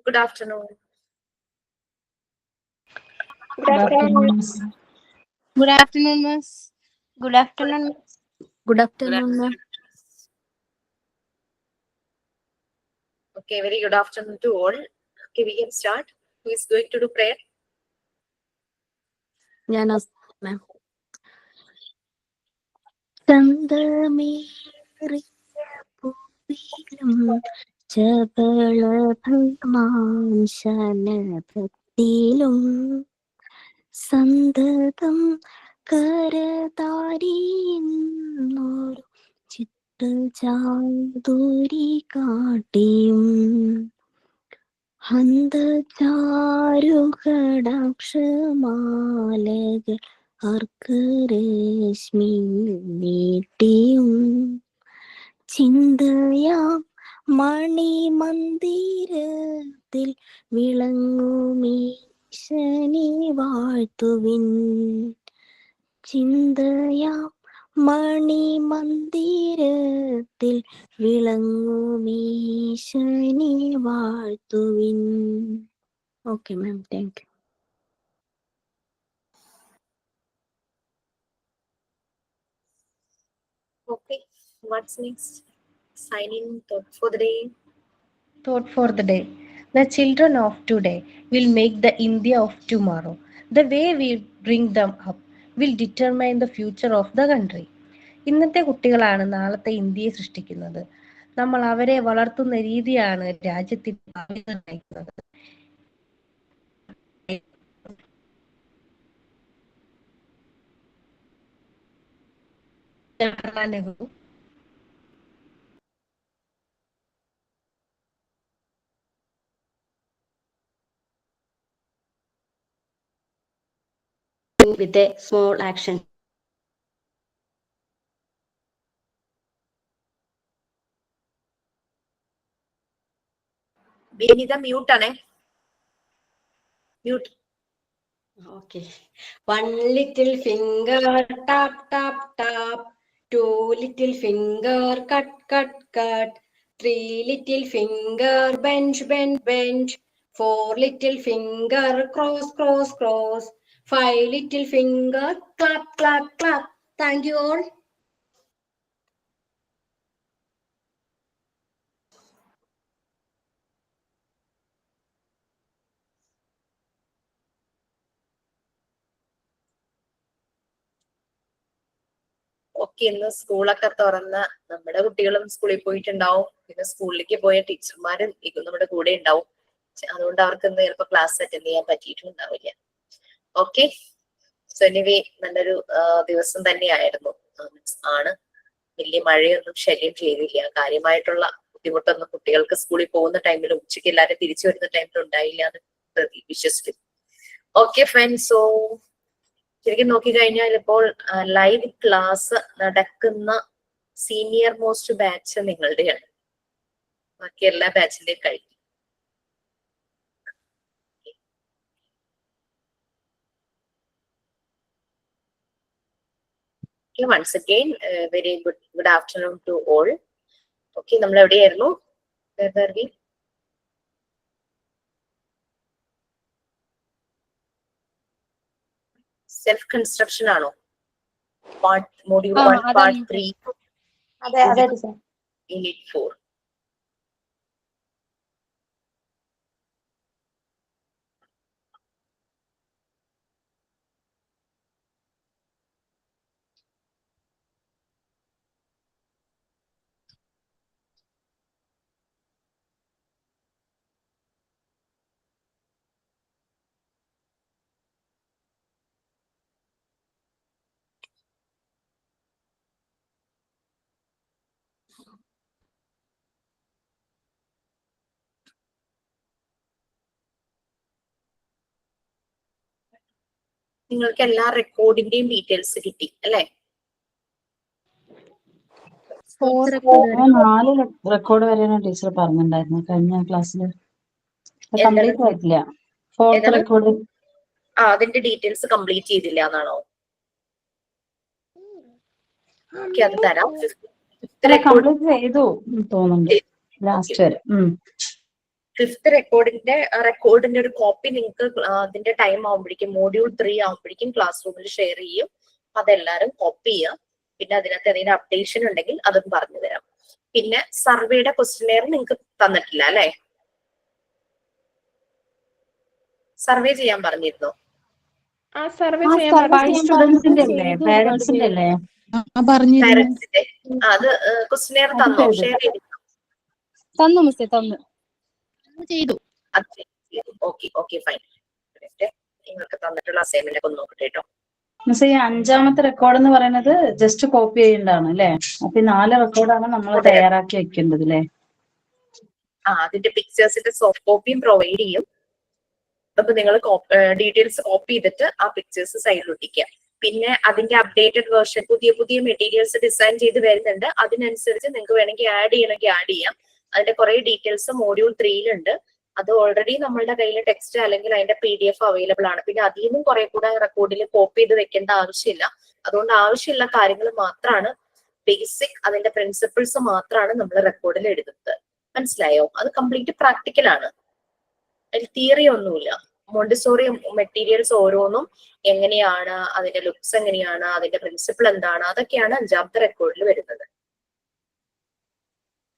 Good afternoon. Good afternoon, miss. Good afternoon, miss. Good afternoon. Good afternoon, ma'am. Okay, very good afternoon to all. Okay, we can start. Who is going to do prayer? Jana, ma'am. ചന്തമേറിയ പൂവിലും ചപളഭമാംശനഭത്തിലും സന്തതം കരതാരിന്നൊരു ചിത്തചാതുരി കാട്ടിയും ഹന്തചാരുകടാക്ഷമാലകൾ അർക്കരശ്മി നീട്ടിയും ചിന്തയാം മണിമന്ദിരത്തിൽ വിളങ്ങുമീശനെ വാഴ്ത്തുവിൻ. ചിന്തയാം മണിമന്ദിരത്തിൽ വിളങ്ങുമീശനെ വാഴ്ത്തുവിൻ. Okay ma'am, thank you. Okay, what's next? Signing thought for the day. Thought for the day. The children of today will make the India of tomorrow. The way we bring them up will determine the future of the country. ഇന്നത്തെ കുട്ടികളാണ് നാളത്തെ ഇന്ത്യയെ സൃഷ്ടിക്കുന്നത്. നമ്മൾ അവരെ വളർത്തുന്ന രീതിയാണ് രാജ്യത്തിന്റെ ഭാവി നിർണ്ണയിക്കുന്നത്. Jawaharlal Nehru With a small action. Benita, mute ane. Mute. Okay. One little finger, tap, tap, tap. Two little finger, cut, cut, cut. Three little finger, bench, bench, bench. Four little finger, cross, cross, cross. Five little finger, clap, clap, clap. Thank you all. Okay, ഇന്ന് സ്കൂളൊക്കെ തുറന്ന് നമ്മുടെ കുട്ടികളും സ്കൂളിൽ പോയിട്ടുണ്ടാവും. പിന്നെ സ്കൂളിലേക്ക് പോയ ടീച്ചർമാരും നമ്മുടെ കൂടെ ഉണ്ടാവും. അതുകൊണ്ട് അവർക്ക് ഇന്ന് ചിലപ്പോൾ ക്ലാസ് അറ്റൻഡ് ചെയ്യാൻ പറ്റിയിട്ടുണ്ടാവില്ല. ഓക്കെ, സോ എനിവേ നല്ലൊരു ദിവസം തന്നെയായിരുന്നു. ആണ് വലിയ മഴയൊന്നും ശല്യം ചെയ്തില്ല. കാര്യമായിട്ടുള്ള ബുദ്ധിമുട്ടൊന്നും കുട്ടികൾക്ക് സ്കൂളിൽ പോകുന്ന ടൈമിൽ ഉച്ചയ്ക്ക് എല്ലാവരും തിരിച്ചു വരുന്ന ടൈമിൽ ഉണ്ടായില്ല എന്ന് വിശ്വസിക്കുന്നു. Okay fine. സോ ശരിക്കും നോക്കിക്കഴിഞ്ഞാൽ ഇപ്പോൾ ലൈവ് ക്ലാസ് നടക്കുന്ന സീനിയർ മോസ്റ്റ് ബാച്ച് നിങ്ങളുടെയാണ്. ബാക്കി എല്ലാ ബാച്ചിന്റെയും കഴിഞ്ഞു. Once again, very good afternoon to all. Okay, നമ്മൾ എവിടെയായിരുന്നു? സെൽഫ് കൺസ്ട്രക്ഷൻ ആണോ? പാർട്ട് മോഡ്യൂൾ 1 പാർട്ട് 3 അതെ അതെ ടീച്ചർ. യൂണിറ്റ് 4. നിങ്ങൾക്ക് എല്ലാ റെക്കോർഡിന്റെയും ഡീറ്റെയിൽസ് കിട്ടി അല്ലേ? 4 റെക്കോർഡ് വരെയാണ് ടീച്ചർ പറഞ്ഞിട്ടുണ്ടായിരുന്നു കഴിഞ്ഞ ക്ലാസ്സിൽ. കംപ്ലീറ്റ് ആയിട്ടില്ല. 4th record. അതിന്റെ ഡീറ്റെയിൽസ് കംപ്ലീറ്റ് ചെയ്തില്ല എന്നാണോ? അത് തരാം. കംപ്ലീറ്റ് ചെയ്തു തോന്നുന്നുണ്ട് ലാസ്റ്റ് വരെ. ഫിഫ്ത്ത് റെക്കോർഡിന്റെ ഒരു കോപ്പി നിങ്ങൾക്ക് അതിന്റെ ടൈം ആവുമ്പോഴേക്കും മോഡ്യൂൾ 3 ആവുമ്പോഴേക്കും ക്ലാസ് റൂമിൽ ഷെയർ ചെയ്യും. അതെല്ലാരും കോപ്പി ചെയ്യുക. പിന്നെ അതിനകത്ത് എന്തെങ്കിലും അപ്ഡേഷൻ ഉണ്ടെങ്കിൽ അതും പറഞ്ഞു തരാം. പിന്നെ സർവേയുടെ ക്വസ്റ്റ്യനെയർ നിങ്ങൾക്ക് തന്നിട്ടില്ല അല്ലെ? സർവേ ചെയ്യാൻ പറഞ്ഞിരുന്നു. സ്റ്റുഡൻസിന്റെ അല്ലേ, പാരന്റ്സിന്റെ അല്ലേ? പാരന്റ്സിന്റെ അത് ക്വസ്റ്റ്യനെയർ തന്നോ? ഷെയർ ചെയ്തു തന്നു മിസ്സേ, തന്നു ചെയ്തു. Okay fine. നിങ്ങൾക്ക് തന്നിട്ടുള്ള അസൈൻമെന്റ് ഒക്കെ ഒന്ന് നോക്കട്ടെ കേട്ടോ. മിസ്, ഈ 5ാമത്തെ റെക്കോർഡ് എന്ന് പറയുന്നത് ജസ്റ്റ് കോപ്പി ചെയ്യേണ്ടതാണ് അല്ലേ? അപ്പൊ ഈ 4 റെക്കോർഡാണ് നമ്മൾ തയ്യാറാക്കി വെക്കേണ്ടത് അല്ലേ? അതിന്റെ പിക്ചേഴ്സിന്റെ സോഫ്റ്റ് കോപ്പിയും പ്രൊവൈഡ് ചെയ്യും. അപ്പൊ നിങ്ങൾ ഡീറ്റെയിൽസ് കോപ്പി ചെയ്തിട്ട് ആ പിക്ചേഴ്സ് സൈഡിൽ ഒട്ടിക്കുക. പിന്നെ അതിന്റെ അപ്ഡേറ്റഡ് വേർഷൻ പുതിയ മെറ്റീരിയൽസ് ഡിസൈൻ ചെയ്ത് വരുന്നുണ്ട്. അതിനനുസരിച്ച് നിങ്ങൾക്ക് വേണമെങ്കിൽ ആഡ് ചെയ്യണമെങ്കിൽ ആഡ് ചെയ്യാം. അതിന്റെ കുറെ ഡീറ്റെയിൽസ് മോഡ്യൂൾ 3 അത് ഓൾറെഡി നമ്മളുടെ കയ്യിൽ ടെക്സ്റ്റ് അല്ലെങ്കിൽ അതിന്റെ PDF അവൈലബിൾ ആണ്. പിന്നെ അതിൽ നിന്നും കുറെ കൂടെ റെക്കോർഡിൽ കോപ്പി ചെയ്ത് വെക്കേണ്ട ആവശ്യമില്ല. അതുകൊണ്ട് ആവശ്യമുള്ള കാര്യങ്ങൾ മാത്രമാണ്, ബേസിക് അതിന്റെ പ്രിൻസിപ്പിൾസ് മാത്രമാണ് നമ്മൾ റെക്കോർഡിൽ എഴുതുന്നത്. മനസ്സിലായോ? അത് കംപ്ലീറ്റ് പ്രാക്ടിക്കൽ ആണ്, അതിൽ തിയറി ഒന്നുമില്ല. മോണ്ടിസോറി മെറ്റീരിയൽസ് ഓരോന്നും എങ്ങനെയാണ്, അതിന്റെ ലുക്സ് എങ്ങനെയാണ്, അതിന്റെ പ്രിൻസിപ്പിൾ എന്താണ്, അതൊക്കെയാണ് 5ാമത്തെ റെക്കോർഡിൽ വരുന്നത്.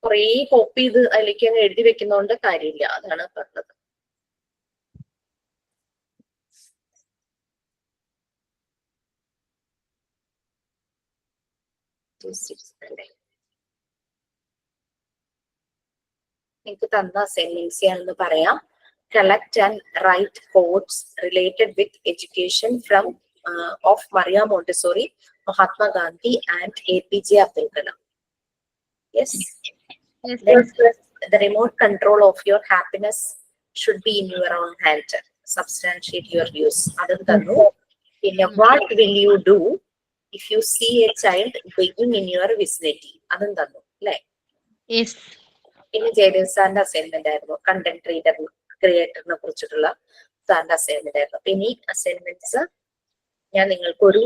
കുറേ കോപ്പി ചെയ്ത് അതിലേക്ക് അങ്ങ് എഴുതി വെക്കുന്നതുകൊണ്ട് കാര്യമില്ല, അതാണ് പറഞ്ഞത്. നിങ്ങൾക്ക് തന്ന അസൈൻമെന്റ്സ് ഞാനൊന്ന് പറയാം. Collect and write quotes related with education from of Maria Montessori, Mahatma Gandhi, and APJ Abdul Kalam. Yes. Then the remote control of your happiness should be in your own hand. Substantiate your views. Adum thannu. Pinne what will you do if you see a child begging in your vicinity? Adum thannu. Alle? Yes. Pinne Jaydev sirന്റെ assignment ആയിരുന്നു content reader ക്രിയേറ്ററിനെ കുറിച്ചിട്ടുള്ള സാറിന്റെ assignment ആയിരുന്നു. പിന്നെ ഈ assignments ഞാൻ നിങ്ങൾക്കൊരു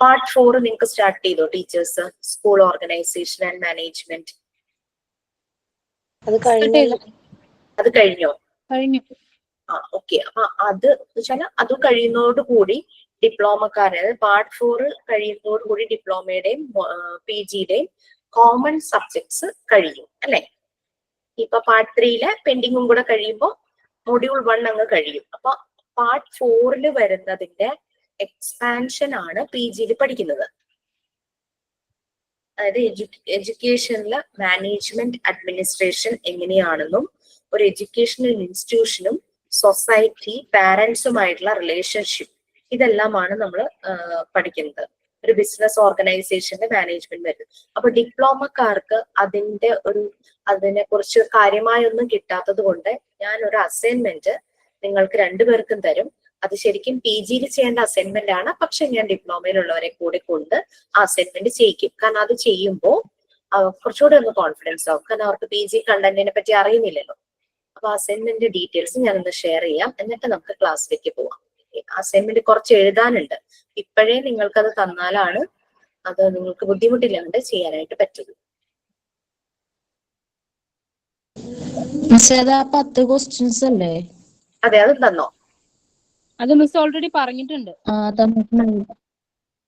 പാർട്ട് 4 നിങ്ങൾക്ക് സ്റ്റാർട്ട് ചെയ്തോ teachers? School organisation and management അത് കഴിഞ്ഞോ? കഴിഞ്ഞു. ഓക്കെ. അപ്പൊ അത് വെച്ചാൽ അത് കഴിയുന്നതോടുകൂടി ഡിപ്ലോമക്കാരെ, പാർട്ട് 4 കഴിയുന്നതോടുകൂടി ഡിപ്ലോമയുടെയും PGയുടെയും കോമൺ സബ്ജക്ട്സ് കഴിയും അല്ലെ? ഇപ്പൊ പാർട്ട് 3 പെൻഡിങ്ങും കൂടെ കഴിയുമ്പോൾ മൊഡ്യൂൾ 1 അങ്ങ് കഴിയും. അപ്പൊ പാർട്ട് 4 വരുന്നതിന്റെ എക്സ്പാൻഷൻ ആണ് PGയിൽ പഠിക്കുന്നത്. അതായത് എഡ്യൂക്കേഷനിലെ മാനേജ്മെന്റ് അഡ്മിനിസ്ട്രേഷൻ എങ്ങനെയാണെന്നും ഒരു എഡ്യൂക്കേഷണൽ ഇൻസ്റ്റിറ്റ്യൂഷനും സൊസൈറ്റി പാരന്റ്സുമായിട്ടുള്ള റിലേഷൻഷിപ്പ്, ഇതെല്ലാമാണ് നമ്മൾ പഠിക്കുന്നത്. ഒരു ബിസിനസ് ഓർഗനൈസേഷന്റെ മാനേജ്മെന്റ് വരുന്നത്. അപ്പൊ ഡിപ്ലോമക്കാർക്ക് അതിനെ കുറിച്ച് കാര്യമായൊന്നും കിട്ടാത്തത് കൊണ്ട് ഞാൻ ഒരു അസൈൻമെന്റ് നിങ്ങൾക്ക് 2 പേർക്കും തരും. അത് ശരിക്കും PGയിൽ ചെയ്യേണ്ട അസൈൻമെന്റ് ആണ്. പക്ഷെ ഞാൻ ഡിപ്ലോമയിലുള്ളവരെ കൂടെ കൊണ്ട് ആ അസൈൻമെന്റ് ചെയ്യിക്കും. കാരണം അത് ചെയ്യുമ്പോൾ കുറച്ചുകൂടെ ഒന്ന് കോൺഫിഡൻസ് ആവും. കാരണം അവർക്ക് PG കണ്ടന്റിനെ പറ്റി അറിയുന്നില്ലല്ലോ. അപ്പൊ അസൈൻമെന്റ് ഡീറ്റെയിൽസ് ഞാനൊന്ന് ഷെയർ ചെയ്യാം, എന്നിട്ട് നമുക്ക് ക്ലാസ്സിലേക്ക് പോവാം. അസൈൻമെന്റ് കുറച്ച് എഴുതാനുണ്ട്. ഇപ്പോഴേ നിങ്ങൾക്കത് തന്നാലാണ് അത് നിങ്ങൾക്ക് ബുദ്ധിമുട്ടില്ലാണ്ട് ചെയ്യാനായിട്ട് പറ്റുള്ളൂ. 10 ക്വസ്റ്റ്യൻസ് അല്ലേ? അതെ, അത് തന്നോ? അത് മിസ് ഓൾറെഡി പറഞ്ഞിട്ടുണ്ട്.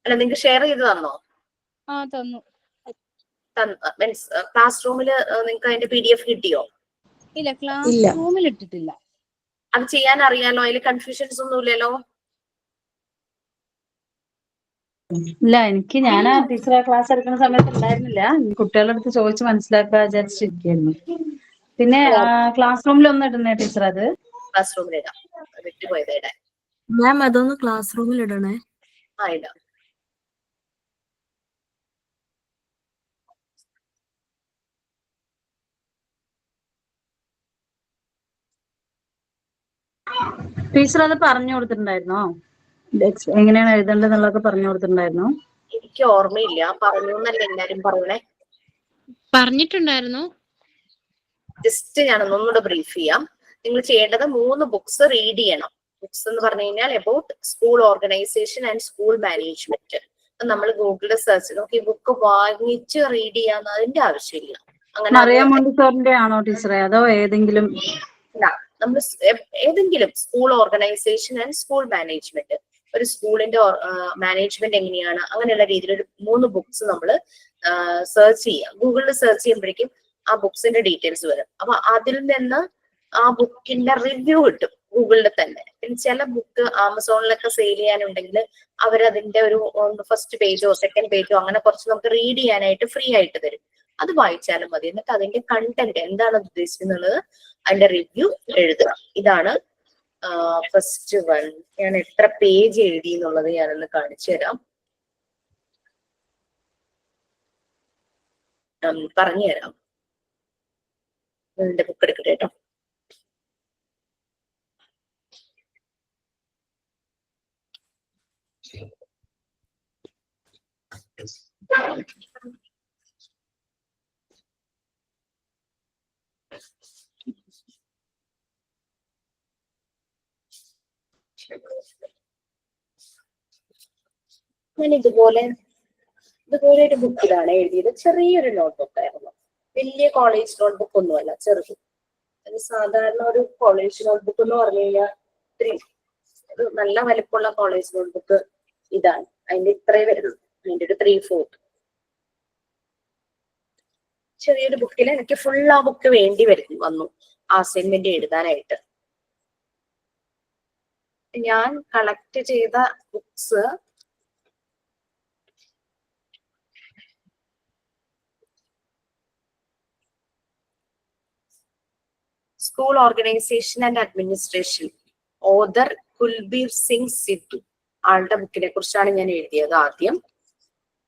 അല്ല, നിങ്ങൾക്ക് ഷെയർ ചെയ്ത് തന്നോ? തന്നു. മീൻസ് ക്ലാസ് റൂമിൽ നിങ്ങൾക്ക് അതിന്റെ PDF കിട്ടിയോ? ഇല്ല, ക്ലാസ് റൂമിൽ ഇട്ടിട്ടില്ല. അത് ചെയ്യാൻ അറിയാലോ, അതിൽ കൺഫ്യൂഷൻസ് ഒന്നും ഇല്ലല്ലോ? ഇല്ല, ഞാൻ ആ ടീച്ചറെ ക്ലാസ് എടുക്കുന്ന സമയത്ത് ഉണ്ടായിരുന്നില്ല. കുട്ടികളുടെ അടുത്ത് ചോദിച്ച് മനസ്സിലാക്കുക വിചാരിച്ചിരിക്കുന്നു. പിന്നെ ക്ലാസ് റൂമിൽ ഒന്ന് ഇടുന്നേ ടീച്ചർ? അത് ക്ലാസ് റൂമിൽ ഇടാം. വിട്ടുപോയത് ഇടാൻ. മാം അതൊന്ന് ക്ലാസ് റൂമിൽ ഇടണേ. ഇടാം. ടീച്ചർ അത് പറഞ്ഞു കൊടുത്തിട്ടുണ്ടായിരുന്നോ? എങ്ങനെയാണ് എഴുതേണ്ടതെന്നുള്ളതൊക്കെ പറഞ്ഞു കൊടുത്തിട്ടുണ്ടായിരുന്നോ? എനിക്ക് ഓർമ്മയില്ല. പറഞ്ഞു എന്നല്ല എല്ലാരും പറയണേ. പറഞ്ഞിട്ടുണ്ടായിരുന്നു. ജസ്റ്റ് ഞാനൊന്നുകൂടെ ബ്രീഫ് ചെയ്യാം. നിങ്ങൾ ചെയ്യേണ്ടത് 3 ബുക്സ് റീഡ് ചെയ്യണം. ബുക്സ് എന്ന് പറഞ്ഞു കഴിഞ്ഞാൽ about school organisation and school management. നമ്മൾ ഗൂഗിളിൽ സെർച്ച് നോക്കി ബുക്ക് വാങ്ങിച്ച് റീഡ് ചെയ്യാന്ന് അതിന്റെ ആവശ്യമില്ല. അങ്ങനെ മറിയ മോണ്ടിസോറിന്റെ ആണോ ടീച്ചറെ, അതോ ഏതെങ്കിലും? നമ്മൾ ഏതെങ്കിലും school organisation and school management, ഒരു സ്കൂളിന്റെ മാനേജ്മെന്റ് എങ്ങനെയാണ്, അങ്ങനെയുള്ള രീതിയിൽ ഒരു 3 ബുക്സ് നമ്മൾ സെർച്ച് ചെയ്യാം. ഗൂഗിളിൽ സെർച്ച് ചെയ്യുമ്പോഴേക്കും ആ ബുക്സിന്റെ ഡീറ്റെയിൽസ് വരും. അപ്പൊ അതിൽ നിന്ന് ആ ബുക്കിന്റെ റിവ്യൂ കിട്ടും ഗൂഗിളിൽ തന്നെ. പിന്നെ ചില ബുക്ക് ആമസോണിലൊക്കെ സെയിൽ ചെയ്യാനുണ്ടെങ്കിൽ അവരതിന്റെ ഒരു ഫസ്റ്റ് പേജോ സെക്കൻഡ് പേജോ അങ്ങനെ കുറച്ച് നമുക്ക് റീഡ് ചെയ്യാനായിട്ട് ഫ്രീ ആയിട്ട് തരും. അത് വായിച്ചാലും മതി. എന്നിട്ട് അതിന്റെ കണ്ടന്റ് എന്താണ് ഉദ്ദേശിക്കുന്നത് അതിന്റെ റിവ്യൂ എഴുതുക. ഇതാണ് ഫസ്റ്റ് വൺ. ഞാൻ എത്ര പേജ് എഴുതി എന്നുള്ളത് ഞാനൊന്ന് കാണിച്ചു തരാം, പറഞ്ഞു തരാം. എന്റെ ബുക്ക് എടുക്കട്ടെ കേട്ടോ. ഞാൻ ഇതുപോലെ ഒരു ബുക്കിലാണ് എഴുതിയത്. ചെറിയൊരു നോട്ട്ബുക്ക് ആയിരുന്നു, വലിയ കോളേജ് നോട്ട്ബുക്ക് ഒന്നുമല്ല, ചെറുത്. അത് സാധാരണ ഒരു കോളേജ് നോട്ട്ബുക്ക് എന്ന് പറഞ്ഞു കഴിഞ്ഞാൽ ഒരു നല്ല വലിപ്പമുള്ള കോളേജ് നോട്ട്ബുക്ക് ഇതാണ്. അതിന്റെ ഇത്രേ വരുന്നു, അതിന്റെ ഒരു 3/4. ചെറിയൊരു ബുക്കിൽ എനിക്ക് ഫുൾ ആ ബുക്ക് വേണ്ടി വന്നു അസൈൻമെന്റ് എഴുതാനായിട്ട്. ഞാൻ കളക്ട് ചെയ്ത books school organisation and administration, author Kulbir Singh Sidhu, ആളുടെ ബുക്കിനെ കുറിച്ചാണ് ഞാൻ എഴുതിയത് ആദ്യം.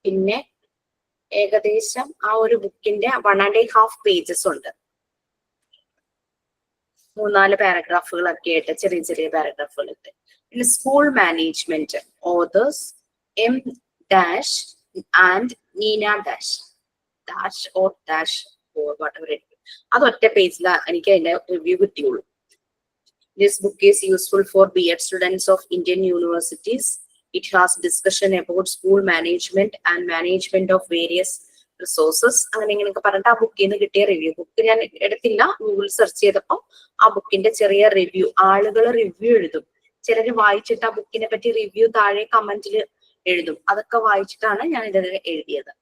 പിന്നെ ഏകദേശം ആ ഒരു ബുക്കിന്റെ 1.5 പേജസ് ഉണ്ട്, 3-4 പാരഗ്രാഫുകളൊക്കെ ആയിട്ട്, ചെറിയ ചെറിയ പാരഗ്രാഫുകളായിട്ട്. പിന്നെ school management, authors M dash and Neena dash dash or dash or whatever it. അത് ഒറ്റ പേജിൽ എനിക്ക് അതിന്റെ റിവ്യൂ കിട്ടിയുള്ളൂ. This book is useful for B.Ed students of Indian universities. It has discussion about school management and management of various resources. അങ്ങനെ ഇങ്ങനെയൊക്കെ പറഞ്ഞിട്ട് ആ ബുക്കിൽ നിന്ന് കിട്ടിയ റിവ്യൂ. ബുക്ക് ഞാൻ എടുത്തില്ല, ഗൂഗിൾ സെർച്ച് ചെയ്തപ്പോൾ ആ ബുക്കിന്റെ ചെറിയ റിവ്യൂ, ആളുകൾ റിവ്യൂ എഴുതും. ചിലര് വായിച്ചിട്ട് ആ ബുക്കിനെ പറ്റി റിവ്യൂ താഴെ കമന്റിൽ എഴുതും. അതൊക്കെ വായിച്ചിട്ടാണ് ഞാൻ ഇത് എഴുതിയത്.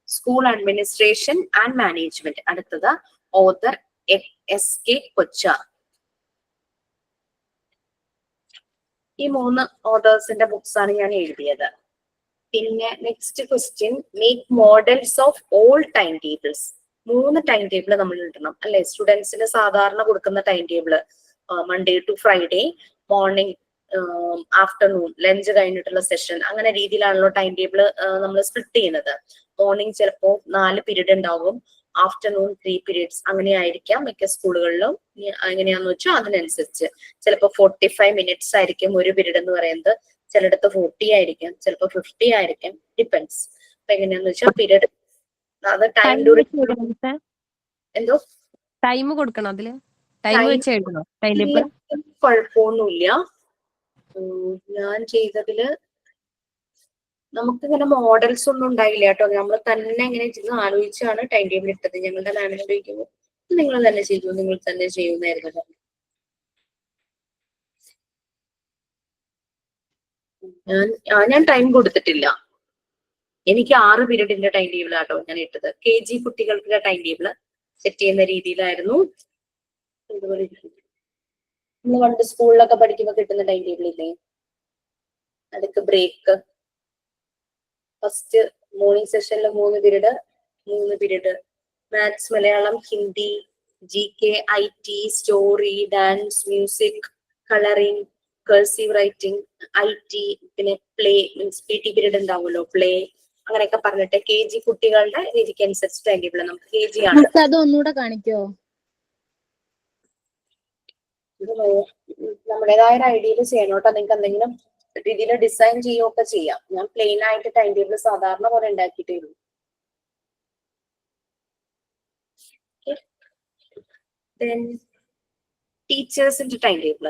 സ്കൂൾ അഡ്മിനിസ്ട്രേഷൻ ആൻഡ് മാനേജ്മെന്റ്, അടുത്തത് ഓതർ S.K. കൊച്ചാർ. ഈ 3 ഓതേഴ്സിന്റെ ബുക്സ് ആണ് ഞാൻ എഴുതിയത്. പിന്നെ next question, make models of all time tables. 3 time table നമ്മൾ ഇടണം അല്ലെ? സ്റ്റുഡൻസിന് സാധാരണ കൊടുക്കുന്ന time table Monday to Friday, morning, afternoon, lunch കഴിഞ്ഞിട്ടുള്ള സെഷൻ, അങ്ങനെ രീതിയിലാണല്ലോ ടൈം ടേബിൾ നമ്മൾ സ്പ്ലിറ്റ് ചെയ്യുന്നത്. മോർണിംഗ് ചിലപ്പോ 4 പീരീഡ് ഉണ്ടാവും, ആഫ്റ്റർനൂൺ 3 പീരീഡ്സ്, അങ്ങനെ ആയിരിക്കാം മിക്ക സ്കൂളുകളിലും. എങ്ങനെയാന്ന് വെച്ചാൽ അതിനനുസരിച്ച് ചിലപ്പോൾ 45 മിനിറ്റ്സ് ആയിരിക്കും ഒരു പീരീഡ് എന്ന് പറയുന്നത്, ചിലയിടത്ത് 40 ആയിരിക്കും, ചിലപ്പോൾ 50 ആയിരിക്കും, ഡിപ്പെൻസ്. അപ്പൊ എങ്ങനെയാന്ന് വെച്ചാൽ പീരീഡ് അത് ടൈം എന്തോ ടൈം കൊടുക്കണം, അതില് ടൈം വെച്ച് എഴുതണോ ടൈം ടേബിൾ? കുഴപ്പമൊന്നുമില്ല. ഞാൻ ചെയ്തതില് നമുക്കിങ്ങനെ മോഡൽസ് ഒന്നും ഉണ്ടായില്ല കേട്ടോ. നമ്മൾ തന്നെ ഇങ്ങനെ ആലോചിച്ചാണ് ടൈം ടേബിൾ ഇട്ടത്. ഞങ്ങളുടെ മാമിനെ ചോദിക്കുമ്പോൾ നിങ്ങൾ തന്നെ ചെയ്തു, നിങ്ങൾ തന്നെ ചെയ്യുന്നായിരുന്നു. ഞാൻ ടൈം കൊടുത്തിട്ടില്ല. എനിക്ക് 6 പീരീഡിന്റെ ടൈം ടേബിൾ ആട്ടോ ഞാൻ ഇട്ടത്. KG കുട്ടികൾക്ക് ടൈം ടേബിൾ സെറ്റ് ചെയ്യുന്ന രീതിയിലായിരുന്നു. നമ്മൾ പണ്ട് സ്കൂളിലൊക്കെ പഠിക്കുമ്പോൾ കിട്ടുന്ന ടൈം ടേബിൾ ഇല്ലേ, അതൊക്കെ ബ്രേക്ക്. ഫസ്റ്റ് മോർണിംഗ് സെഷനിൽ 3 period maths, Malayalam, Hindi, GK, IT, story, dance, music, colouring, cursive writing, IT, പിന്നെ പ്ലേ മീൻസ് PT പീരീഡ് ഉണ്ടാവുമല്ലോ, പ്ലേ, അങ്ങനെയൊക്കെ പറഞ്ഞിട്ട് KG കുട്ടികളുടെ രീതിക്ക് അനുസരിച്ച് ടൈം ടേബിൾ. നമുക്ക് KG ആണ്. അതൊന്നുകൂടെ കാണിക്കോ? നമ്മുടേതായ ഒരു ഐഡിയയിൽ ചെയ്യണം കേട്ടോ. നിങ്ങൾക്ക് എന്തെങ്കിലും രീതിയിൽ ഡിസൈൻ ചെയ്യുകയൊക്കെ ചെയ്യാം. ഞാൻ പ്ലെയിൻ ആയിട്ട് ടൈം ടേബിൾ സാധാരണ പോലെ ഉണ്ടാക്കിയിട്ടേ ഉള്ളൂ. ടീച്ചേഴ്സിന്റെ ടൈം ടേബിൾ.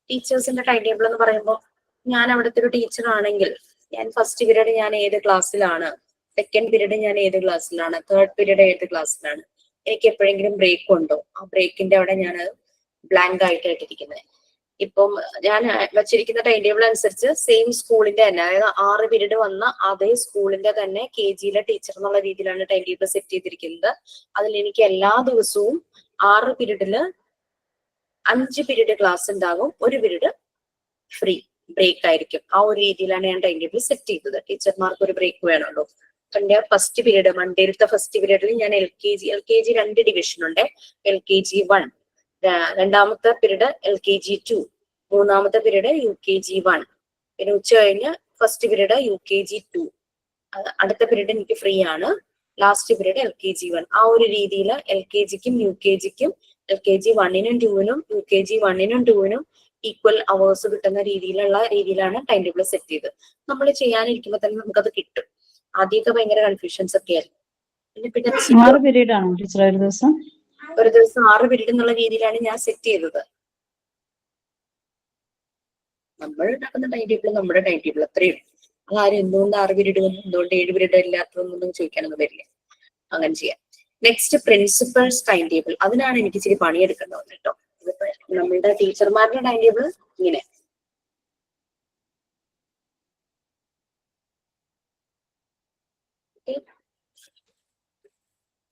ടീച്ചേഴ്സിന്റെ ടൈം ടേബിൾ എന്ന് പറയുമ്പോൾ, ഞാൻ അവിടുത്തെ ഒരു ടീച്ചർ ആണെങ്കിൽ ഞാൻ ഫസ്റ്റ് പീരീഡ് ഞാൻ ഏത് ക്ലാസ്സിലാണ്, സെക്കൻഡ് പീരീഡ് ഞാൻ ഏത് ക്ലാസ്സിലാണ്, തേർഡ് പീരീഡ് ഏത് ക്ലാസ്സിലാണ്, എനിക്ക് എപ്പോഴെങ്കിലും ബ്രേക്ക് ഉണ്ടോ, ആ ബ്രേക്കിന്റെ അവിടെ ഞാൻ ബ്ലാങ്ക് ആയിട്ടിരിക്കുന്നത്. ഇപ്പം ഞാൻ വെച്ചിരിക്കുന്ന ടൈം ടേബിൾ അനുസരിച്ച് സെയിം സ്കൂളിന്റെ തന്നെ, അതായത് 6 പീരീഡ് വന്ന അതേ സ്കൂളിന്റെ തന്നെ KGയിലെ ടീച്ചർ എന്നുള്ള രീതിയിലാണ് ടൈം ടേബിൾ സെറ്റ് ചെയ്തിരിക്കുന്നത്. അതിൽ എനിക്ക് എല്ലാ ദിവസവും 6 പീരീഡില് 5 പീരീഡ് ക്ലാസ് ഉണ്ടാകും, 1 പീരീഡ് ഫ്രീ ബ്രേക്ക് ആയിരിക്കും. ആ ഒരു രീതിയിലാണ് ഞാൻ ടൈം ടേബിൾ സെറ്റ് ചെയ്തത്. ടീച്ചർമാർക്ക് ഒരു ബ്രേക്ക് വേണമല്ലോ. എന്റെ ഫസ്റ്റ് പീരീഡ്, മൺഡേയിലത്തെ ഫസ്റ്റ് പീരീഡിൽ ഞാൻ LKG 2 ഡിവിഷൻ ഉണ്ട്. LKG 1, രണ്ടാമത്തെ പീരീഡ് LKG 2, മൂന്നാമത്തെ പീരീഡ് UKG 1, പിന്നെ ഉച്ച കഴിഞ്ഞ് ഫസ്റ്റ് പീരീഡ് UKG 2, അടുത്ത പീരീഡ് എനിക്ക് ഫ്രീ ആണ്. Last period LKG 1. ആ ഒരു രീതിയിൽ LKGക്കും UKGക്കും LKG 1നും 2നും UKG 1നും 2നും ഈക്വൽ അവേഴ്സ് കിട്ടുന്ന രീതിയിലാണ് ടൈം ടേബിൾ സെറ്റ് ചെയ്ത്. നമ്മൾ ചെയ്യാനിരിക്കുമ്പോൾ തന്നെ നമുക്കത് കിട്ടും. ആദ്യമൊക്കെ ഭയങ്കര കൺഫ്യൂഷൻസ് ഒക്കെ ആയിരുന്നു. പിന്നെ 6 പീരീഡ് ആണോ ടീച്ചർ ഒരു ദിവസം? ഒരു ദിവസം 6 പീരീഡ് എന്നുള്ള രീതിയിലാണ് ഞാൻ സെറ്റ് ചെയ്തത്. നമ്മൾ ഉണ്ടാക്കുന്ന ടൈം ടേബിൾ നമ്മുടെ ടൈം ടേബിൾ അത്രയും. അതാരും എന്തുകൊണ്ട് 6 പീരീഡ് വന്നു, എന്തുകൊണ്ട് 7 പീരീഡ് ഇല്ലാത്തതൊന്നും ചോദിക്കാനൊന്നും വരില്ല. അങ്ങനെ ചെയ്യാം. Next principals time table. അതിനാണ് എനിക്ക് ഇച്ചിരി പണിയെടുക്കേണ്ടത് കേട്ടോ. ഇതിപ്പോ നമ്മളുടെ ടീച്ചർമാരുടെ ടൈം ടേബിൾ ഇങ്ങനെ.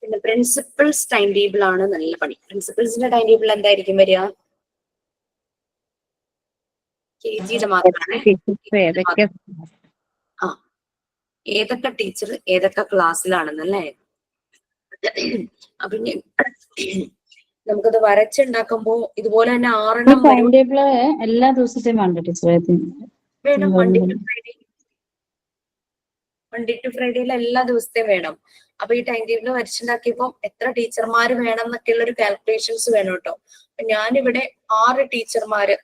പിന്നെ പ്രിൻസിപ്പൽസ് ടൈം ടേബിൾ ആണ് നല്ല പണി. പ്രിൻസിപ്പൽസിന്റെ ടൈം ടേബിൾ എന്തായിരിക്കും വരിക? KGയുടെ മാത്രമാണ്. ഏതൊക്കെ ടീച്ചർ ഏതൊക്കെ ക്ലാസ്സിലാണെന്നല്ലേ. അപ്പൊ നമുക്കത് വരച്ചുണ്ടാക്കുമ്പോ ഇതുപോലെ തന്നെ 6 എണ്ണം ടൈം ടേബിൾ എല്ലാ ദിവസത്തെയും വേണ്ട ടീച്ചർ? വേണം. മൺഡേ ടു ഫ്രൈഡേയിൽ എല്ലാ ദിവസത്തെയും വേണം. അപ്പൊ ഈ ടൈം ടേബിൾ വരച്ചുണ്ടാക്കിയപ്പോ എത്ര ടീച്ചർമാര് വേണം എന്നൊക്കെയുള്ള ഒരു കാൽക്കുലേഷൻസ് വേണം കേട്ടോ. അപ്പൊ ഞാനിവിടെ 6 ടീച്ചർമാര്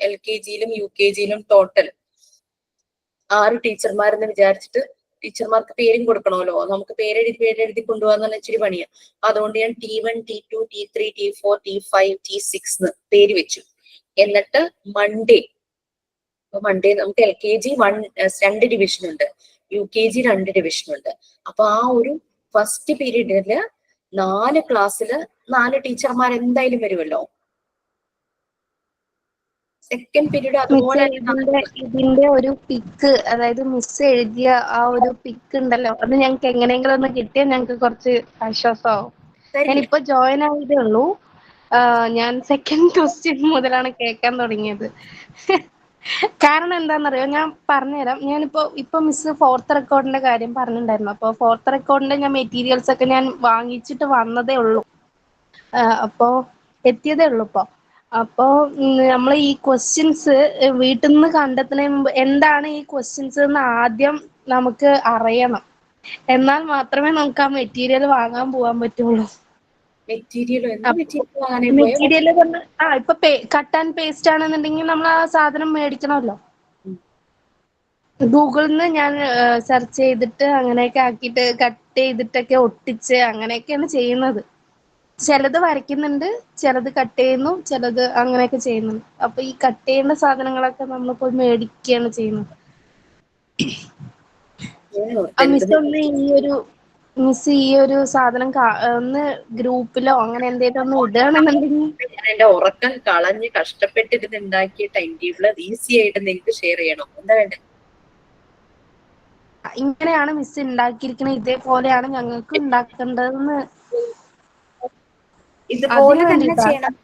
LKGയിലും UKGയിലും ടോട്ടൽ 6 ടീച്ചർമാരെന്ന് വിചാരിച്ചിട്ട്, ടീച്ചർമാർക്ക് പേരും കൊടുക്കണമല്ലോ. നമുക്ക് പേരെഴുതി കൊണ്ടുപോകാന്ന് ഇച്ചിരി പണിയാണ്. അതുകൊണ്ട് ഞാൻ T1, T2, T3, T4, T5, T6 പേര് വെച്ചു. എന്നിട്ട് മൺഡേ നമുക്ക് LKG 2 ഡിവിഷൻ ഉണ്ട്, UKG 2 ഡിവിഷൻ ഉണ്ട്. അപ്പൊ ആ ഒരു ഫസ്റ്റ് പീരീഡില് 4 ക്ലാസ്സില് 4 ടീച്ചർമാർ എന്തായാലും വരുമല്ലോ. സെക്കൻഡ് പീരീഡ് അതുപോലെ ഇതിന്റെ ഒരു പിക്ക്, അതായത് മിസ് എഴുതിയ ആ ഒരു പിക്ക് ഉണ്ടല്ലോ, അത് ഞങ്ങൾക്ക് എങ്ങനെയെങ്കിലും ഒന്ന് കിട്ടിയാൽ ഞങ്ങൾക്ക് കുറച്ച് ആശ്വാസമാവും. ഞാനിപ്പോ ജോയിൻ ആയതേ ഉള്ളൂ. ഞാൻ സെക്കൻഡ് ക്വസ്റ്റ്യൻ മുതലാണ് കേൾക്കാൻ തുടങ്ങിയത്. കാരണം എന്താണെന്നറിയോ, ഞാൻ പറഞ്ഞുതരാം. ഇപ്പൊ മിസ് 4th റെക്കോർഡിന്റെ കാര്യം പറഞ്ഞിട്ടുണ്ടായിരുന്നു. അപ്പൊ 4th റെക്കോർഡിന്റെ ഞാൻ മെറ്റീരിയൽസ് ഒക്കെ ഞാൻ വാങ്ങിച്ചിട്ട് വന്നതേ ഉള്ളൂ. അപ്പോ എത്തിയതേ ഉള്ളൂ ഇപ്പൊ. അപ്പോ നമ്മൾ ഈ ക്വസ്റ്റ്യൻസ് വീട്ടിൽ നിന്ന് കണ്ടെത്തുന്നതിന് മുമ്പ് എന്താണ് ഈ ക്വസ്റ്റ്യൻസ് എന്ന് ആദ്യം നമുക്ക് അറിയണം. എന്നാൽ മാത്രമേ നമുക്ക് ആ മെറ്റീരിയൽ വാങ്ങാൻ പോകാൻ പറ്റുള്ളൂ. മെറ്റീരിയൽ ഇപ്പൊ കട്ട് ആൻഡ് പേസ്റ്റ് ആണെന്നുണ്ടെങ്കിൽ നമ്മൾ ആ സാധനം മേടിക്കണമല്ലോ. ഗൂഗിളിൽ നിന്ന് ഞാൻ സെർച്ച് ചെയ്തിട്ട് അങ്ങനെയൊക്കെ ആക്കിയിട്ട് കട്ട് ചെയ്തിട്ടൊക്കെ ഒട്ടിച്ച് അങ്ങനെയൊക്കെയാണ് ചെയ്യുന്നത്. ചിലത് വരയ്ക്കുന്നുണ്ട്, ചിലത് കട്ട് ചെയ്യുന്നു, ചിലത് അങ്ങനെയൊക്കെ ചെയ്യുന്നുണ്ട്. അപ്പൊ ഈ കട്ട് ചെയ്യേണ്ട സാധനങ്ങളൊക്കെ നമ്മൾ പോയി മേടിക്കുകയാണ് ചെയ്യുന്നത്. മിസ് ഈ ഒരു സാധനം ഒന്ന് ഗ്രൂപ്പിലോ അങ്ങനെ എന്തെങ്കിലും ഒന്ന് ഇടുകയാണെന്നുണ്ടെങ്കിൽ. ഞാൻ എന്റെ ഉറക്കം കളഞ്ഞ് കഷ്ടപ്പെട്ടിരുന്ന് ഉണ്ടാക്കിയ ടൈം ടേബിൾ ഈസി ആയിട്ട് നിങ്ങൾക്ക് ഷെയർ ചെയ്യണം. എന്താ വേണ്ടത്? ഇങ്ങനെയാണ് മിസ് ഉണ്ടാക്കിയിരിക്കുന്നത്, ഇതേപോലെയാണ് ഞങ്ങൾക്ക് ഉണ്ടാക്കേണ്ടതെന്ന്. ഇതുപോലെ തന്നെ ചെയ്യണം.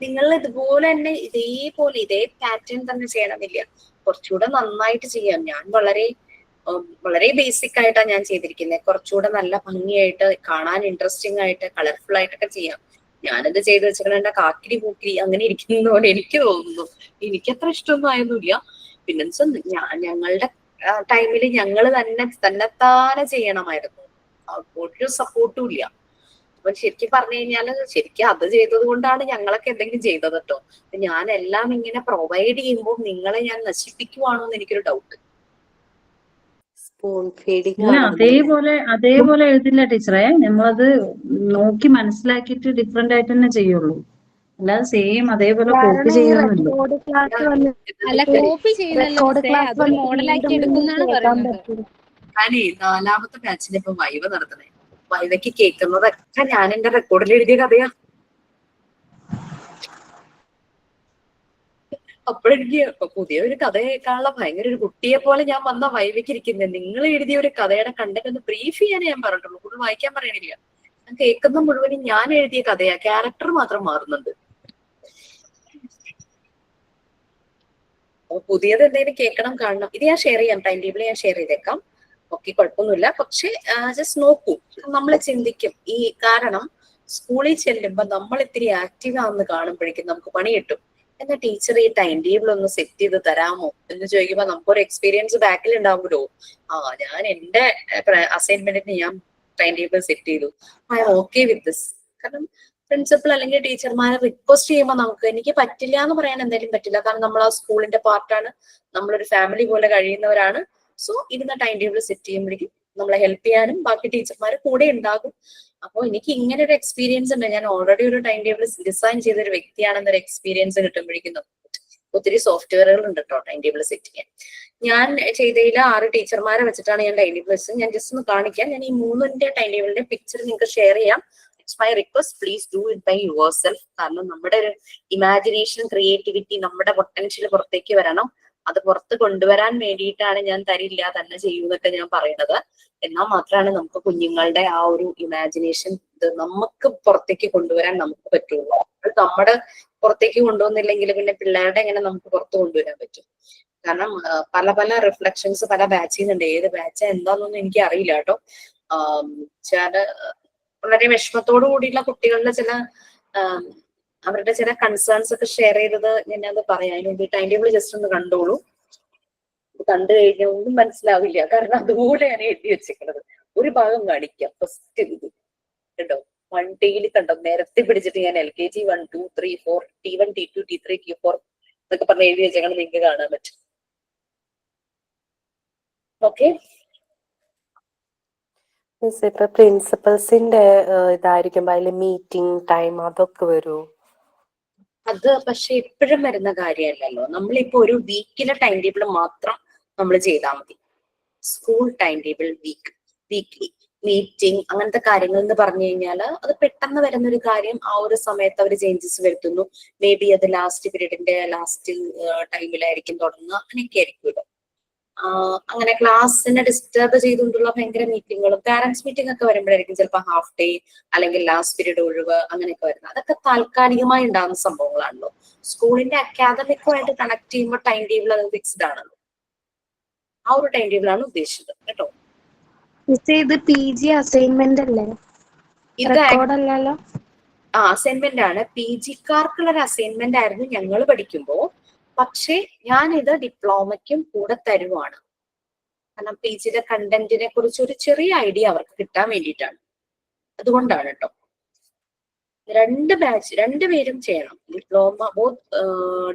നിങ്ങൾ ഇതുപോലെ തന്നെ ഇതേ പാറ്റേൺ തന്നെ ചെയ്യണമെന്നില്ല. കുറച്ചുകൂടെ നന്നായിട്ട് ചെയ്യാം. ഞാൻ വളരെ ബേസിക് ആയിട്ടാണ് ഞാൻ ചെയ്തിരിക്കുന്നത്. കുറച്ചുകൂടെ നല്ല ഭംഗിയായിട്ട്, കാണാൻ ഇൻട്രസ്റ്റിംഗ് ആയിട്ട്, കളർഫുൾ ആയിട്ടൊക്കെ ചെയ്യാം. ഞാനിത് ചെയ്ത് വെച്ചിട്ട് കാക്കിരി പൂക്കിരി അങ്ങനെ ഇരിക്കുന്നതുകൊണ്ട് എനിക്ക് തോന്നുന്നു. എനിക്കത്ര ഇഷ്ടമൊന്നും ആയൊന്നുമില്ല. പിന്നെ ഞങ്ങളുടെ ടൈമിൽ ഞങ്ങൾ തന്നെത്താനെ ചെയ്യണമായിരുന്നു. ഒരു സപ്പോർട്ടും ഇല്ല. അപ്പൊ ശരിക്കും പറഞ്ഞു കഴിഞ്ഞാല് ശരിക്കും അത് ചെയ്തത് കൊണ്ടാണ് ഞങ്ങളൊക്കെ എന്തെങ്കിലും ചെയ്തത് കേട്ടോ. ഞാൻ എല്ലാം ഇങ്ങനെ പ്രൊവൈഡ് ചെയ്യുമ്പോൾ നിങ്ങളെ ഞാൻ നശിപ്പിക്കുവാണോ എന്ന് എനിക്കൊരു ഡൗട്ട്. അതേപോലെ എഴുതില്ല ടീച്ചറെ. നമ്മളത് നോക്കി മനസ്സിലാക്കിയിട്ട് ഡിഫറെന്റ് ആയിട്ട് തന്നെ ചെയ്യുള്ളൂ. അല്ലാതെ സെയിം അതേപോലെ കോപ്പി ചെയ്യുന്നില്ല. അല്ല, കോപ്പി ചെയ്യുന്നല്ലോ, അത് മോഡലാക്കി എടുക്കുന്നതാണ് പറയുന്നത്. ഞാനേ 4ാമത്തെ ബാച്ചിന് ഇപ്പൊ വൈവ നടത്തണേ. വൈവയ്ക്ക് കേൾക്കുന്നതൊക്കെ ഞാൻ എന്റെ റെക്കോർഡിൽ എഴുതിയ കഥയാ. അപ്പോഴെനിക്ക് പുതിയ ഒരു കഥ കേൾക്കാനുള്ള ഭയങ്കര ഒരു കുട്ടിയെ പോലെ ഞാൻ വന്ന വൈവയ്ക്ക് ഇരിക്കുന്നത്. നിങ്ങൾ എഴുതിയ ഒരു കഥയുടെ കണ്ടന്റ് ഒന്ന് ബ്രീഫ് ചെയ്യാനേ ഞാൻ പറഞ്ഞിട്ടുള്ളൂ, കൂടുതൽ വായിക്കാൻ പറയണില്ല. ഞാൻ കേൾക്കുന്ന മുഴുവനും ഞാൻ എഴുതിയ കഥയാ, ക്യാരക്ടർ മാത്രം മാറുന്നുണ്ട്. അപ്പൊ പുതിയത് എന്തെങ്കിലും കേൾക്കണം, കാണണം, ഇത് ഞാൻ ഷെയർ ചെയ്യാം, ടൈം ടേബിൾ ഞാൻ ഷെയർ ചെയ്തേക്കാം. ഓക്കെ, കുഴപ്പമൊന്നുമില്ല. പക്ഷെ ജസ്റ്റ് നോക്കൂ, നമ്മൾ ചിന്തിക്കും ഈ കാരണം സ്കൂളിൽ ചെല്ലുമ്പോ നമ്മൾ ഇത്തിരി ആക്റ്റീവ് ആണെന്ന് കാണുമ്പോഴേക്കും നമുക്ക് പണി കിട്ടും. എന്നാ ടീച്ചർ ഈ ടൈം ടേബിൾ ഒന്ന് സെറ്റ് ചെയ്ത് തരാമോ എന്ന് ചോദിക്കുമ്പോ നമുക്കൊരു എക്സ്പീരിയൻസ് ബാക്കിൽ ഉണ്ടാവുമല്ലോ. ഞാൻ എന്റെ അസൈൻമെന്റിന് ഞാൻ ടൈം ടേബിൾ സെറ്റ് ചെയ്തു, I am okay with this. കാരണം പ്രിൻസിപ്പൽ അല്ലെങ്കിൽ ടീച്ചർമാരെ റിക്വസ്റ്റ് ചെയ്യുമ്പോൾ നമുക്ക് എനിക്ക് പറ്റില്ല എന്ന് പറയാൻ എന്തായാലും പറ്റില്ല. കാരണം നമ്മൾ ആ സ്കൂളിന്റെ പാർട്ടാണ്, നമ്മളൊരു ഫാമിലി പോലെ കഴിയുന്നവരാണ്. സോ ഇരുന്ന ടൈം ടേബിൾ സെറ്റ് ചെയ്യുമ്പോഴേക്കും നമ്മളെ ഹെൽപ്പ് ചെയ്യാനും ബാക്കി ടീച്ചർമാർ കൂടെ ഉണ്ടാകും. അപ്പോൾ എനിക്ക് ഇങ്ങനെ ഒരു എക്സ്പീരിയൻസ് ഉണ്ട്, ഞാൻ ഓൾറെഡി ഒരു ടൈം ടേബിൾ ഡിസൈൻ ചെയ്ത ഒരു വ്യക്തിയാണെന്നൊരു എക്സ്പീരിയൻസ് കിട്ടുമ്പോഴേക്കും ഒത്തിരി സോഫ്റ്റ്വെയറുകൾ ഉണ്ട് കേട്ടോ ടൈം ടേബിൾ സെറ്റ് ചെയ്യാൻ. ഞാൻ ചെയ്തതിൽ 6 ടീച്ചർമാരെ വെച്ചിട്ടാണ് ഞാൻ ടൈം ടേബിൾ വെച്ചത്. ഞാൻ ജസ്റ്റ് ഒന്ന് കാണിക്കാം. ഞാൻ ഈ 3 ടൈം ടേബിളിന്റെ പിക്ചർ നിങ്ങൾക്ക് ഷെയർ ചെയ്യാം. It's my request, please do it by yourself. കാരണം നമ്മുടെ ഒരു ഇമാജിനേഷൻ, ക്രിയേറ്റിവിറ്റി, നമ്മുടെ പൊട്ടൻഷ്യൽ പുറത്തേക്ക് വരണം. അത് പുറത്ത് കൊണ്ടുവരാൻ വേണ്ടിയിട്ടാണ് ഞാൻ തരില്ല തന്നെ ചെയ്യൂന്നൊക്കെ ഞാൻ പറയുന്നത്. എന്നാൽ മാത്രമാണ് നമുക്ക് കുഞ്ഞുങ്ങളുടെ ആ ഒരു ഇമാജിനേഷൻ ഇത് നമുക്ക് പുറത്തേക്ക് കൊണ്ടുവരാൻ നമുക്ക് പറ്റുള്ളൂ. നമ്മുടെ പുറത്തേക്ക് കൊണ്ടുവന്നില്ലെങ്കിൽ പിന്നെ പിള്ളേരുടെ എങ്ങനെ നമുക്ക് പുറത്ത് കൊണ്ടുവരാൻ പറ്റും? കാരണം പല പല റിഫ്ലക്ഷൻസ് പല ബാച്ചിൽ നിന്നുണ്ട്. ഏത് ബാച്ച് എന്താണെന്നൊന്നും എനിക്ക് അറിയില്ല കേട്ടോ. ചില വളരെ വിഷമത്തോടു കൂടിയുള്ള കുട്ടികളുടെ ചില അവരുടെ ചില കൺസേൺസ് ഒക്കെ ഷെയർ ചെയ്തത് ഞാനത് പറയാം. അതിന് വേണ്ടി ടൈം ടേബിൾ ജസ്റ്റ് ഒന്ന് കണ്ടോളൂ. കണ്ടു കഴിഞ്ഞാൽ ഒന്നും മനസ്സിലാവില്ല, കാരണം അതുപോലെയാണ് എഴുതി വെച്ചിരിക്കുന്നത്. ഒരു ഭാഗം കാണിക്കാം. ഫസ്റ്റ് ഇത് കേട്ടോ, 1 T കണ്ടോ, നേരത്തെ പിടിച്ചിട്ട് ഞാൻ LKG 1, 2, 3, 4 T1, T2, T3, T4 എന്നൊക്കെ പറഞ്ഞ് എഴുതി വെച്ചേക്കണം. നിങ്ങൾക്ക് കാണാൻ പറ്റും. ഓക്കെ, ഇപ്പൊ പ്രിൻസിപ്പൽസിന്റെ ഇതായിരിക്കുമ്പോ അതില് മീറ്റിംഗ് ടൈം അതൊക്കെ വരൂ? അത് പക്ഷെ എപ്പോഴും വരുന്ന കാര്യമല്ലല്ലോ. നമ്മളിപ്പോ ഒരു വീക്കിലെ ടൈം ടേബിൾ മാത്രം നമ്മൾ ചെയ്താൽ മതി. School time table weekly meeting അങ്ങനത്തെ കാര്യങ്ങൾ എന്ന് പറഞ്ഞു കഴിഞ്ഞാൽ അത് പെട്ടെന്ന് വരുന്ന ഒരു കാര്യം. ആ ഒരു സമയത്ത് അവർ ചേഞ്ചസ് വരുത്തുന്നു. മേ ബി അത് ലാസ്റ്റ് പീരീഡിന്റെ ലാസ്റ്റ് ടൈമിലായിരിക്കും തുടങ്ങുക, അങ്ങനെയൊക്കെ ആയിരിക്കുമല്ലോ. അങ്ങനെ ക്ലാസ്സിനെ ഡിസ്റ്റർബ് ചെയ്തുകൊണ്ടുള്ള ഭയങ്കര മീറ്റിങ്ങുകളും പാരന്റ്സ് മീറ്റിംഗ് ഒക്കെ വരുമ്പോഴായിരിക്കും ചിലപ്പോൾ ഹാഫ് ഡേ അല്ലെങ്കിൽ ലാസ്റ്റ് പീരീഡ് ഒഴിവ് അങ്ങനെയൊക്കെ വരുന്നത്. അതൊക്കെ താൽക്കാലികമായി ഉണ്ടാകുന്ന സംഭവങ്ങളാണല്ലോ. സ്കൂളിന്റെ അക്കാദമിക്കുമായിട്ട് കണക്ട് ചെയ്യുമ്പോൾ ടൈം ടേബിൾ അത് ഫിക്സ്ഡ് ആണല്ലോ. ആ ഒരു ടൈം ടേബിൾ ആണ് ഉദ്ദേശിച്ചത് കേട്ടോ. ഇത് PG അസൈൻമെന്റ് അല്ലേ? ഇത് റെക്കോർഡല്ലല്ലോ. അസൈൻമെന്റ് ആണ്. PG-ക്കാർക്കുള്ള ഒരു അസൈൻമെന്റ് ആയിരുന്നു ഞങ്ങൾ പഠിക്കുമ്പോ. പക്ഷെ ഞാനിത് ഡിപ്ലോമയ്ക്കും കൂടെ തരുവാണ്. കാരണം PG-യുടെ കണ്ടന്റിനെ കുറിച്ച് ഒരു ചെറിയ ഐഡിയ അവർക്ക് കിട്ടാൻ വേണ്ടിയിട്ടാണ്. അതുകൊണ്ടാണ് കേട്ടോ. 2 ബാച്ച് 2 പേരും ചെയ്യണം, diploma, both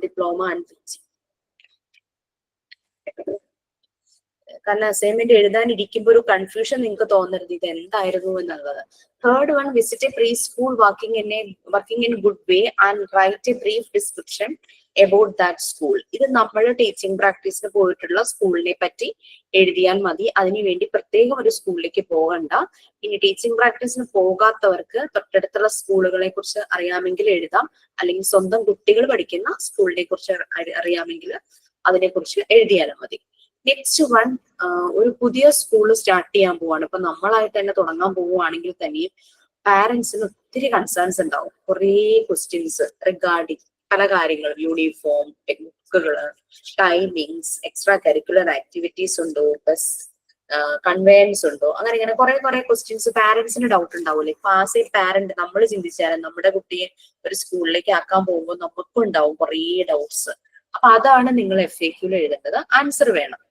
diploma and PG. കാരണം അസൈൻമെന്റ് എഴുതാനിരിക്കുമ്പോൾ ഒരു കൺഫ്യൂഷൻ നിങ്ങൾക്ക് തോന്നരുത് ഇത് എന്തായിരുന്നു എന്നുള്ളത്. 3rd one, visit a preschool working in good way and write a brief description about that school. ഇത് നമ്മൾ ടീച്ചിങ് പ്രാക്ടീസിന് പോയിട്ടുള്ള സ്കൂളിനെ പറ്റി എഴുതിയാൽ മതി. അതിനുവേണ്ടി പ്രത്യേകം ഒരു സ്കൂളിലേക്ക് പോകണ്ട. ഇനി ടീച്ചിങ് പ്രാക്ടീസിന് പോകാത്തവർക്ക് തൊട്ടടുത്തുള്ള സ്കൂളുകളെ കുറിച്ച് അറിയാമെങ്കിൽ എഴുതാം, അല്ലെങ്കിൽ സ്വന്തം കുട്ടികൾ പഠിക്കുന്ന സ്കൂളിനെ കുറിച്ച് അറിയാമെങ്കിൽ അതിനെക്കുറിച്ച് എഴുതിയാലും മതി. നെക്സ്റ്റ് വൺ, ഒരു പുതിയ സ്കൂൾ സ്റ്റാർട്ട് ചെയ്യാൻ പോവാണ്. ഇപ്പൊ നമ്മളായിട്ട് തന്നെ തുടങ്ങാൻ പോവുകയാണെങ്കിൽ തന്നെയും പാരന്റ്സിന് ഒത്തിരി കൺസേൺസ് ഉണ്ടാവും. കുറേ ക്വസ്റ്റ്യൻസ് റിഗാർഡിങ് പല കാര്യങ്ങളും, യൂണിഫോം, ബുക്കുകള്, ടൈമിങ്സ്, എക്സ്ട്രാ കരിക്കുലർ ആക്ടിവിറ്റീസ് ഉണ്ടോ, ബസ് കൺവെയൻസ് ഉണ്ടോ, അങ്ങനെ ഇങ്ങനെ കുറെ ക്വസ്റ്റ്യൻസ് പാരന്റ്സിന് ഡൗട്ട് ഉണ്ടാവില്ലേ. ഇപ്പൊ ആസ് എ പാരന്റ് നമ്മൾ ചിന്തിച്ചാലും നമ്മുടെ കുട്ടിയെ ഒരു സ്കൂളിലേക്ക് ആക്കാൻ പോകുമ്പോൾ നമുക്കും ഉണ്ടാവും കുറേ ഡൗട്ട്സ്. അപ്പൊ അതാണ് നിങ്ങൾ FAQ എഴുതേണ്ടത്. ആൻസർ വേണം.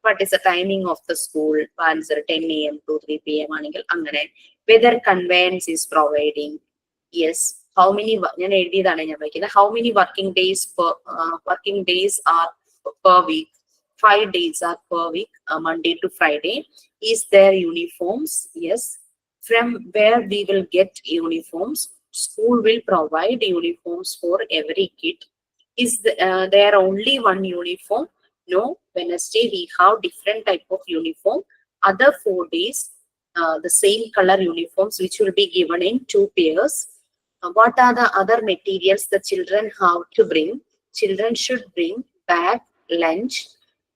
What is the timing of the school? Answer 10 AM to 3 PM ആണെങ്കിൽ അങ്ങനെ. Whether conveyance is providing? Yes. How many, ഞാൻ എഴുതിയതാണ് ഞാൻ വയ്ക്കുന്നത്. How many working days are per week? 5 days are per week, Monday to Friday. Is there uniforms? Yes. From where we will get uniforms? School will provide uniforms for every kid. Is there only one uniform? No. Wednesday we have different type of uniform. Other 4 days the same color uniforms which will be given in 2 pairs. What are the other materials the children have to bring? Children should bring bag, lunch,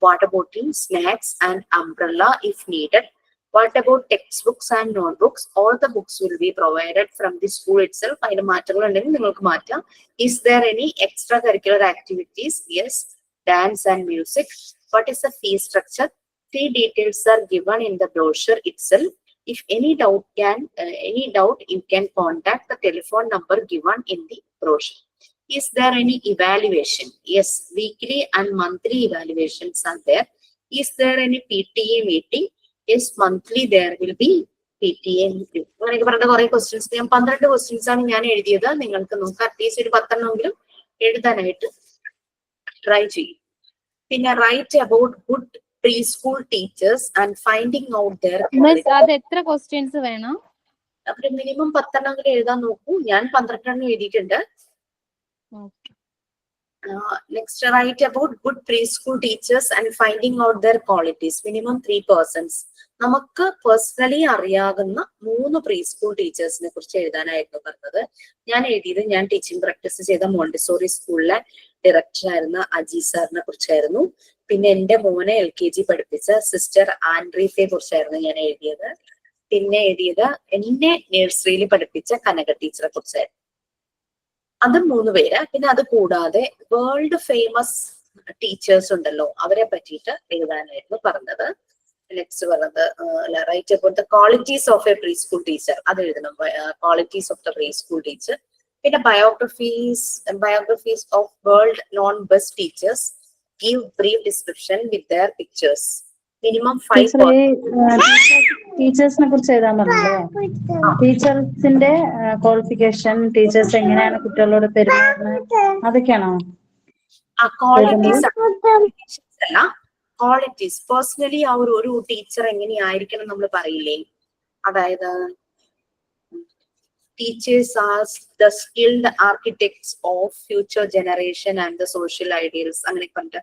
water bottle, snacks and umbrella if needed. What about textbooks and notebooks? All the books will be provided from the school itself. Is there any extracurricular activities? Yes. Dance and music. What is the fee structure? Fee details are given in the brochure itself. If any doubt, you can contact the telephone number given in the brochure. Is there any evaluation? Yes, weekly and monthly evaluations are there. Is there any PTA meeting? Yes, monthly there will be PTA meeting. അങ്ങനെയൊക്കെ പറഞ്ഞ കുറെ questions, ഞാൻ 12 questions ആണ് ഞാൻ എഴുതിയത്. നിങ്ങൾക്ക് നോക്കാം, at least ഒരു 10 എണ്ണമെങ്കിലും എഴുതാനായിട്ട് ട്രൈ ചെയ്യും. പിന്നെ write about good preschool teachers and finding out there. അത് എത്ര ക്വസ്റ്റ്യൻസ് വേണം? അവര് മിനിമം 10 എണ്ണമെങ്കിലും എഴുതാൻ നോക്കൂ. ഞാൻ 12 എണ്ണം എഴുതിയിട്ടുണ്ട്. Next, write about good preschool teachers and finding out their qualities. Minimum 3 persons. നമുക്ക് പേഴ്സണലി അറിയാവുന്ന 3 പ്രീ സ്കൂൾ ടീച്ചേഴ്സിനെ കുറിച്ച് എഴുതാനായിരുന്നു പറഞ്ഞത്. ഞാൻ എഴുതിയത് ഞാൻ ടീച്ചിങ് പ്രാക്ടീസ് ചെയ്ത മോണ്ടിസോറി സ്കൂളിലെ ഡയറക്ടർ ആയിരുന്ന അജി സാറിനെ കുറിച്ചായിരുന്നു. പിന്നെ എന്റെ മോനെ LKG പഠിപ്പിച്ച സിസ്റ്റർ ആൻഡ്രീസയെ കുറിച്ചായിരുന്നു ഞാൻ എഴുതിയത്. പിന്നെ എഴുതിയത് എന്നെ നഴ്സറിയിൽ പഠിപ്പിച്ച കനക ടീച്ചറെ കുറിച്ചായിരുന്നു. അത് 3 പേര്. പിന്നെ അത് കൂടാതെ വേൾഡ് ഫേമസ് ടീച്ചേഴ്സ് ഉണ്ടല്ലോ, അവരെ പറ്റിയിട്ട് എഴുതാനായിരുന്നു പറഞ്ഞത്. നെക്സ്റ്റ് പറഞ്ഞത് write about the qualities of a preschool teacher, അത് എഴുതണം. Qualities of the preschool teacher. പിന്നെ biographies of world known best teachers. Give brief description with their pictures. Minimum 5. ടീച്ചേഴ്സിനെ കുറിച്ച് എഴുതാൻ പറഞ്ഞല്ലോ. ടീച്ചേഴ്സിന്റെ ക്വാളിഫിക്കേഷൻ, ടീച്ചേഴ്സ് എങ്ങനെയാണ് കുട്ടികളോട് പെരുമാറുന്നത്, അതൊക്കെയാണോ? ക്വാളിറ്റീസ് പേഴ്സണലി ആ ഒരു ടീച്ചർ എങ്ങനെയായിരിക്കണം നമ്മൾ പറയില്ലേ, അതായത് teachers are the skilled architects of future generation and the social ideals, അങ്ങനെ പറഞ്ഞിട്ട്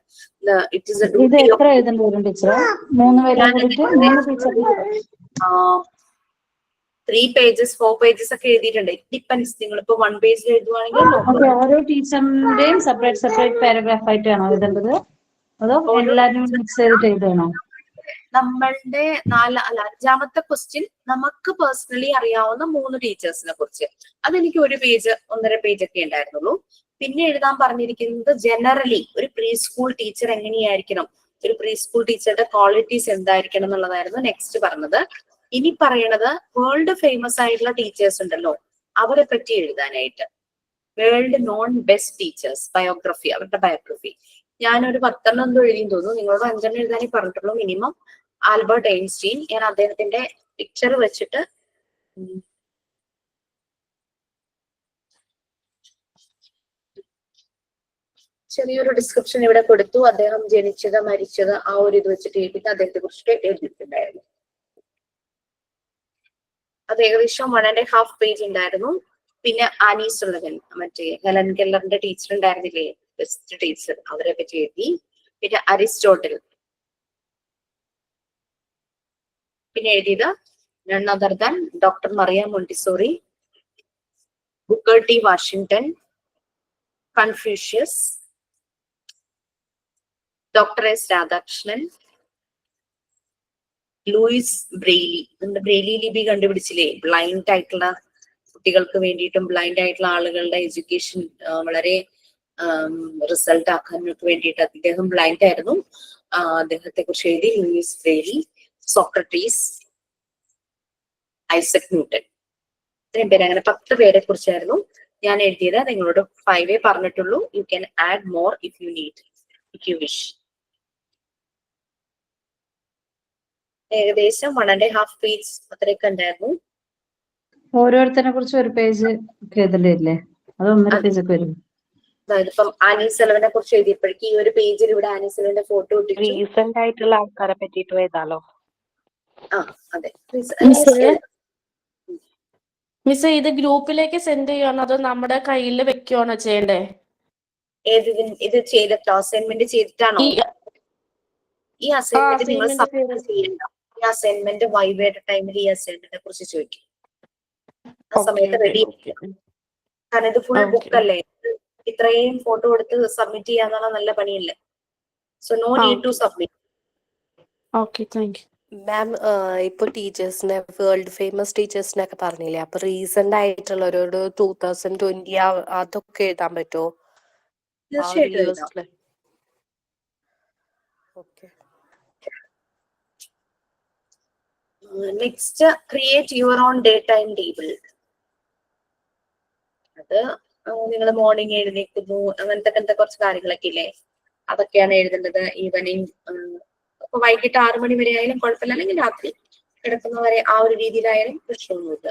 it is A duty of 3 pages 4 pages ഒക്കെ എഴുതിയിട്ടുണ്ട്. It depends. നിങ്ങളിപ്പോ 1 പേജ് എഴുതുവാണെങ്കിൽ ഓരോ ടീച്ചറിന്റെയും സെപ്പറേറ്റ് പാരഗ്രാഫ് ആയിട്ടാണോ എഴുതേണ്ടത്, അതോ എല്ലാവരും മിക്സ് ചെയ്തിട്ട് എഴുതണോ? നമ്മളുടെ 5ാമത്തെ ക്വസ്റ്റ്യൻ നമുക്ക് പേഴ്സണലി അറിയാവുന്ന 3 ടീച്ചേഴ്സിനെ കുറിച്ച്. അതെനിക്ക് 1 പേജ് 1.5 പേജ് ഒക്കെ ഉണ്ടായിരുന്നുള്ളൂ. പിന്നെ എഴുതാൻ പറഞ്ഞിരിക്കുന്നത് ജനറലി ഒരു പ്രീ സ്കൂൾ ടീച്ചർ എങ്ങനെയായിരിക്കണം, ഒരു പ്രീ സ്കൂൾ ടീച്ചറുടെ ക്വാളിറ്റീസ് എന്തായിരിക്കണം എന്നുള്ളതായിരുന്നു നെക്സ്റ്റ് പറഞ്ഞത്. ഇനി പറയണത് വേൾഡ് ഫേമസ് ആയിട്ടുള്ള ടീച്ചേഴ്സ് ഉണ്ടല്ലോ, അവരെ പറ്റി എഴുതാനായിട്ട്. World known best teachers biography, അവരുടെ ബയോഗ്രഫി. ഞാനൊരു 10 എണ്ണം എന്തോ എഴുതിയെന്ന് തോന്നുന്നു. നിങ്ങളോട് 5 എണ്ണം എഴുതാനേ പറഞ്ഞിട്ടുള്ളൂ. Minimum Albert Einstein. ഞാൻ അദ്ദേഹത്തിന്റെ പിക്ചർ വെച്ചിട്ട് ചെറിയൊരു ഡിസ്ക്രിപ്ഷൻ ഇവിടെ കൊടുത്തു. അദ്ദേഹം ജനിച്ചത് മരിച്ചത് ആ ഒരു ഇത് വെച്ചിട്ട് എഴുതിയിട്ട് അദ്ദേഹത്തെ കുറിച്ചിട്ട് എഴുതിയിട്ടുണ്ടായിരുന്നു. അത് ഏകദേശം 1.5 പേജ് ഉണ്ടായിരുന്നു. പിന്നെ ആനി സുള്ളവൻ, മറ്റേ ഹെലൻ കെല്ലറിന്റെ ടീച്ചർ ഉണ്ടായിരുന്നില്ലേ, ബെസ്റ്റ് ടീച്ചർ, അവരെ പറ്റി എഴുതി. പിന്നെ അരിസ്റ്റോട്ടിൽ. പിന്നെ എഴുതിയത് none other than doctor Maria Montessori, Booker T Washington, Confucius, doctor S Radhakrishnan, Louis Braille. നമ്മുടെ ബ്രെയിലി ലിപി കണ്ടുപിടിച്ചില്ലേ, ബ്ലൈൻഡ് ആയിട്ടുള്ള കുട്ടികൾക്ക് വേണ്ടിയിട്ടും ബ്ലൈൻഡ് ആയിട്ടുള്ള ആളുകളുടെ എഡ്യൂക്കേഷൻ വളരെ റിസൾട്ട് ആക്കാനൊക്കെ വേണ്ടിയിട്ട്. അദ്ദേഹം ബ്ലൈൻഡ് ആയിരുന്നു. അദ്ദേഹത്തെ കുറിച്ച് എഴുതി Louis Braille, Socrates, Isaac Newton. ഇത്രയും പേര്, അങ്ങനെ 10 പേരെ കുറിച്ചായിരുന്നു ഞാൻ എഴുതിയത്. നിങ്ങളോട് 5 പറഞ്ഞിട്ടുള്ളൂ. You can add more if you need, if you wish. ഏകദേശം 1.5 പേജ് അത്രയൊക്കെ ഉണ്ടായിരുന്നു. ഓരോരുത്തരെ കുറിച്ച് 1 പേജ് എഴുതണ്ടേ? അത് 1.5 പേജ് ഒക്കെ വരും. അതായത് ഇപ്പം ആനി സെലവനെ കുറിച്ച് എഴുതിയപ്പോഴേക്ക് ഈ ഒരു പേജിൽ ഇവിടെ ആനി സെലവന്റെ ഫോട്ടോ ഇട്ടിട്ട് റീസെന്റ് ആയിട്ടുള്ള ആൾക്കാരെ പറ്റിയിട്ട് എഴുതാലോ. അതെ. മിസ് ഇത് ഗ്രൂപ്പിലേക്ക് സെൻഡ് ചെയ്യുവാണോ അതോ നമ്മുടെ കയ്യിൽ വെക്കുവാണോ ചെയ്യണ്ടേ? ഇത് ചെയ്തിട്ടോ, അസൈൻമെന്റ് ചെയ്തിട്ടാണോ? ഈ അസൈൻമെന്റ് നിങ്ങൾ സബ്മിറ്റ് ചെയ്യണ്ട. ഈ അസൈൻമെന്റ് വൈവയുടെ ടൈമിൽ ഈ അസൈൻമെന്റിനെ കുറിച്ച് ചോദിക്കും. ആ സമയത്ത് റെഡി, കാരണം ഇത് ഫുൾ ബുക്ക് അല്ലേ, ഇത്രയും ഫോട്ടോ എടുത്ത് സബ്മിറ്റ് ചെയ്യാന്നുള്ള നല്ല പണിയല്ലേ. So no need to submit. Okay, thank you. Ma'am, ഇപ്പൊ ടീച്ചേഴ്സിനെ, വേൾഡ് ഫേമസ് ടീച്ചേഴ്സിനെ ഒക്കെ പറഞ്ഞില്ലേ, അപ്പൊ റീസെന്റ് ആയിട്ടുള്ള ഒരു 2020 അതൊക്കെ എഴുതാൻ പറ്റുമോ? തീർച്ചയായിട്ടും എഴുതാം. Okay. Next, create your own day time table. അത് നിങ്ങൾ മോർണിംഗ് എഴുന്നേൽക്കുന്നു, അങ്ങനത്തെ കുറച്ച് കാര്യങ്ങളൊക്കെ ഇല്ലേ, അതൊക്കെയാണ് എഴുതേണ്ടത്. ഈവനിങ് ഇപ്പൊ വൈകിട്ട് 6 മണി വരെ ആയാലും കുഴപ്പമില്ല, അല്ലെങ്കിൽ രാത്രി കിടക്കുന്നവരെ ആ ഒരു രീതിയിലായാലും പ്രശ്നമൊന്നുമില്ല.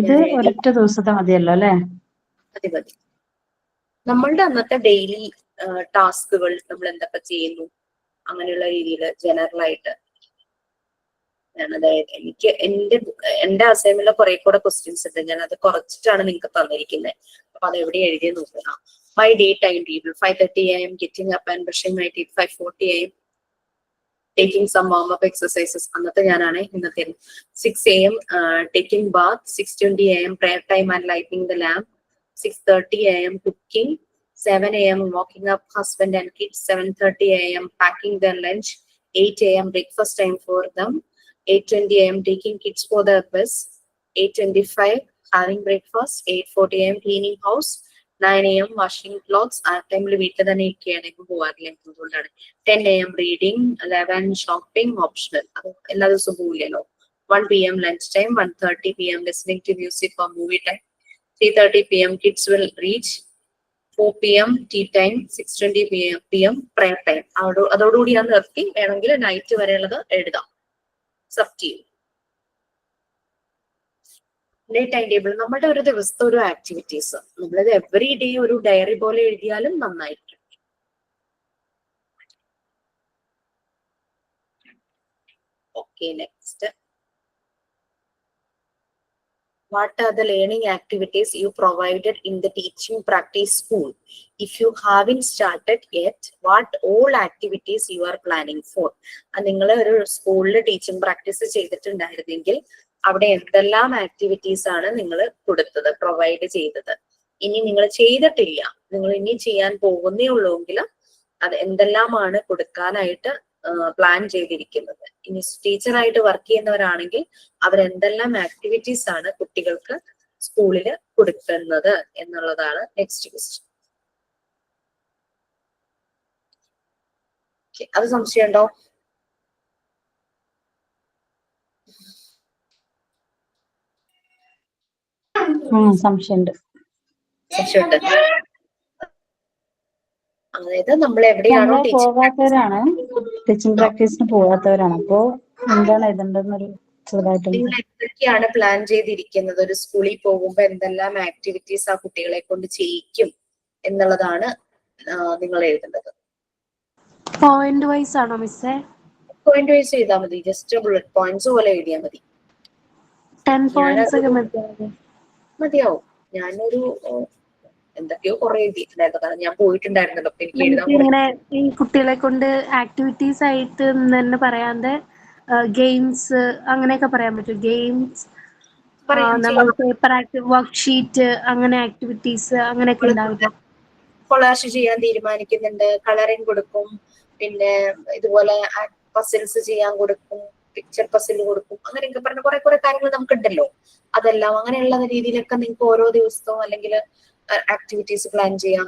ഇത് ഒരൊറ്റ ദിവസത്തെ മതിയല്ലോ അല്ലെ? മതി മതി. നമ്മളുടെ അന്നത്തെ ഡെയിലി ടാസ്കുകൾ നമ്മൾ എന്തൊക്കെ ചെയ്യുന്നു അങ്ങനെയുള്ള രീതിയിൽ ജനറൽ ആയിട്ട്. അതായത് എനിക്ക് എന്റെ അസൈൻമെന്റിൽ കുറെ കൂടെ ക്വസ്റ്റ്യൻസ് ഉണ്ട്, ഞാൻ അത് കുറച്ചിട്ടാണ് നിങ്ങൾക്ക് തന്നിരിക്കുന്നത്. അപ്പൊ അത് എവിടെ എഴുതി നോക്കുക. My day time table: 5:30 AM getting up and brushing my teeth. 5:40 AM taking some warm-up exercises. അന്നത്തെ ഞാനാണ് ഇന്നത്തെ. 6 AM taking bath. 6:20 AM prayer time and lighting the lamp. 6:30 AM cooking. 7 AM walking up husband and kids. 7:30 AM packing their lunch. 8 AM breakfast time for them. 8:20 AM taking kids for the bus. 8:25 having breakfast. 8:40 AM cleaning house. 9 AM washing clothes. ആ ടൈമിൽ വീട്ടിൽ തന്നെ ഇരിക്കുകയാണ്, ഇപ്പൊ പോവാറില്ല, അതുകൊണ്ടാണ്. 10 AM reading. 11 shopping optional, അത് എല്ലാ ദിവസവും പോവില്ലല്ലോ. 1 PM lunch time. 1:30 PM listening to music or movie time. 3:30 PM kids will reach. 4 PM tea time. 6:20 PM prayer time. അതോടുകൂടി ഞാൻ നിർത്തി, വേണമെങ്കിൽ നൈറ്റ് വരെയുള്ളത് എഴുതാം. സബ്റ്റീവ് ഡേ ടൈം ടേബിൾ, നമ്മുടെ ഒരു ദിവസത്തെ ഒരു ആക്ടിവിറ്റീസ് നമ്മളത് എവറി ഡേ ഒരു ഡയറി പോലെ എഴുതിയാലും നന്നായിരിക്കും. Okay, next. What are the learning activities you provided in the teaching practice school? If you haven't started yet, what all activities you are planning for? നിങ്ങൾ ഒരു സ്കൂളിൽ ടീച്ചിങ് പ്രാക്ടീസ് ചെയ്തിട്ടുണ്ടായിരുന്നെങ്കിൽ അവിടെ എന്തെല്ലാം activities ആണ് നിങ്ങൾ കൊടുത്തത്, പ്രൊവൈഡ് ചെയ്തത്? ഇനി നിങ്ങൾ ചെയ്തിട്ടില്ല, നിങ്ങൾ ഇനി ചെയ്യാൻ പോകുന്നേ ഉള്ളൂവെങ്കിൽ അത് എന്തെല്ലാമാണ് കൊടുക്കാനായിട്ട് പ്ലാൻ ചെയ്തിരിക്കുന്നത്? ഇനി ടീച്ചറായിട്ട് വർക്ക് ചെയ്യുന്നവരാണെങ്കിൽ അവരെന്തെല്ലാം ആക്ടിവിറ്റീസ് ആണ് കുട്ടികൾക്ക് സ്കൂളിൽ കൊടുക്കുന്നത് എന്നുള്ളതാണ് നെക്സ്റ്റ് ക്വസ്റ്റ്യൻ. അത് സംശയമുണ്ടോ? സംശയമുണ്ട്. അതായത് നമ്മൾ എവിടെയാണോ പോകാത്തവരാണ്, ടീച്ചിങ് പ്രാക്ടീസിന് പോകാത്തവരാണ്, അപ്പോ എന്താണ് എഴുതേണ്ടതെന്നൊരു നിങ്ങൾ എന്തൊക്കെയാണ് പ്ലാൻ ചെയ്തിരിക്കുന്നത്? ഒരു സ്കൂളിൽ പോകുമ്പോൾ എന്തെല്ലാം ആക്ടിവിറ്റീസ് ആ കുട്ടികളെ കൊണ്ട് ചെയ്യിക്കും എന്നുള്ളതാണ് നിങ്ങൾ എഴുതേണ്ടത്. പോയിന്റ് വൈസ് ആണോ മിസ്സേ? പോയിന്റ് വൈസ് എഴുതാൽ മതി, ജസ്റ്റ് ബുള്ളറ്റ് പോയിന്റ്സ് പോലെ എഴുതിയാൽ മതി. 10 points ഒക്കെ മതിയാവും. ഞാനൊരു എന്തൊക്കെയോ കുറെ എഴുതിയിട്ടുണ്ടായിരുന്നു, കാരണം ഞാൻ പോയിട്ടുണ്ടായിരുന്നല്ലോ, എനിക്ക് എഴുതാൻ. ഇങ്ങനെ ഈ കുട്ടികളെ കൊണ്ട് ആക്ടിവിറ്റീസ് ആയിട്ട് തന്നെ പറയാതെ ഗെയിംസ് അങ്ങനെയൊക്കെ പറയാൻ പറ്റും. ഗെയിംസ്, നമ്മൾ പേപ്പർ വർക്ക്ഷീറ്റ്, അങ്ങനെ ആക്ടിവിറ്റീസ് അങ്ങനെയൊക്കെ ഉണ്ടാവില്ല. കൊളാഷ് ചെയ്യാൻ തീരുമാനിക്കുന്നുണ്ട്, കളറിങ് കൊടുക്കും, പിന്നെ ഇതുപോലെ പസിൽസ് ചെയ്യാൻ കൊടുക്കും, പിക്ചർ പസിൽ കൊടുക്കും, അങ്ങനെയൊക്കെ പറഞ്ഞ കുറെ കാര്യങ്ങൾ നമുക്കുണ്ടല്ലോ. അതെല്ലാം അങ്ങനെയുള്ള രീതിയിലൊക്കെ നിങ്ങൾക്ക് ഓരോ ദിവസവും അല്ലെങ്കിൽ ആക്ടിവിറ്റീസ് പ്ലാൻ ചെയ്യാം.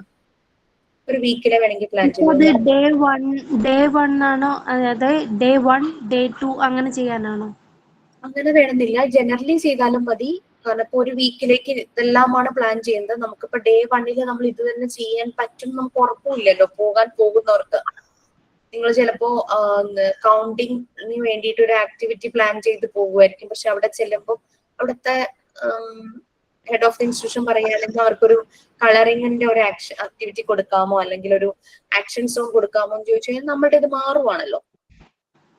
ഒരു വീക്കിലെ വേണമെങ്കിൽ പ്ലാൻ ചെയ്യാം. ഡേ വൺ ആണോ, അതായത് ഡേ 1 ഡേ 2 അങ്ങനെ ചെയ്യാനാണോ? അങ്ങനെ വേണമെന്നില്ല, ജനറലി ചെയ്താലും മതി. കാരണം ഇപ്പൊ ഒരു വീക്കിലേക്ക് ഇതെല്ലാമാണ് പ്ലാൻ ചെയ്യുന്നത്. നമുക്കിപ്പോ ഡേ 1 നമ്മൾ ഇത് തന്നെ ചെയ്യാൻ പറ്റും നമുക്ക് ഉറപ്പില്ലല്ലോ പോകാൻ പോകുന്നവർക്ക്. നിങ്ങൾ ചിലപ്പോ കൗണ്ടിങ്ങിന് വേണ്ടിയിട്ട് ഒരു ആക്ടിവിറ്റി പ്ലാൻ ചെയ്ത് പോകുമായിരിക്കും, പക്ഷെ അവിടെ ചെല്ലുമ്പോൾ അവിടുത്തെ ഹെഡ് ഓഫ് ദി ഇൻസ്റ്റിറ്റ്യൂഷൻ പറയുകയാണെങ്കിൽ അവർക്കൊരു കളറിങ്ങിന്റെ ഒരു ആക്ടിവിറ്റി കൊടുക്കാമോ, അല്ലെങ്കിൽ ഒരു ആക്ഷൻ സോങ് കൊടുക്കാമോ എന്ന് ചോദിച്ചു കഴിഞ്ഞാൽ നമ്മുടെ ഇത് മാറുവാണല്ലോ.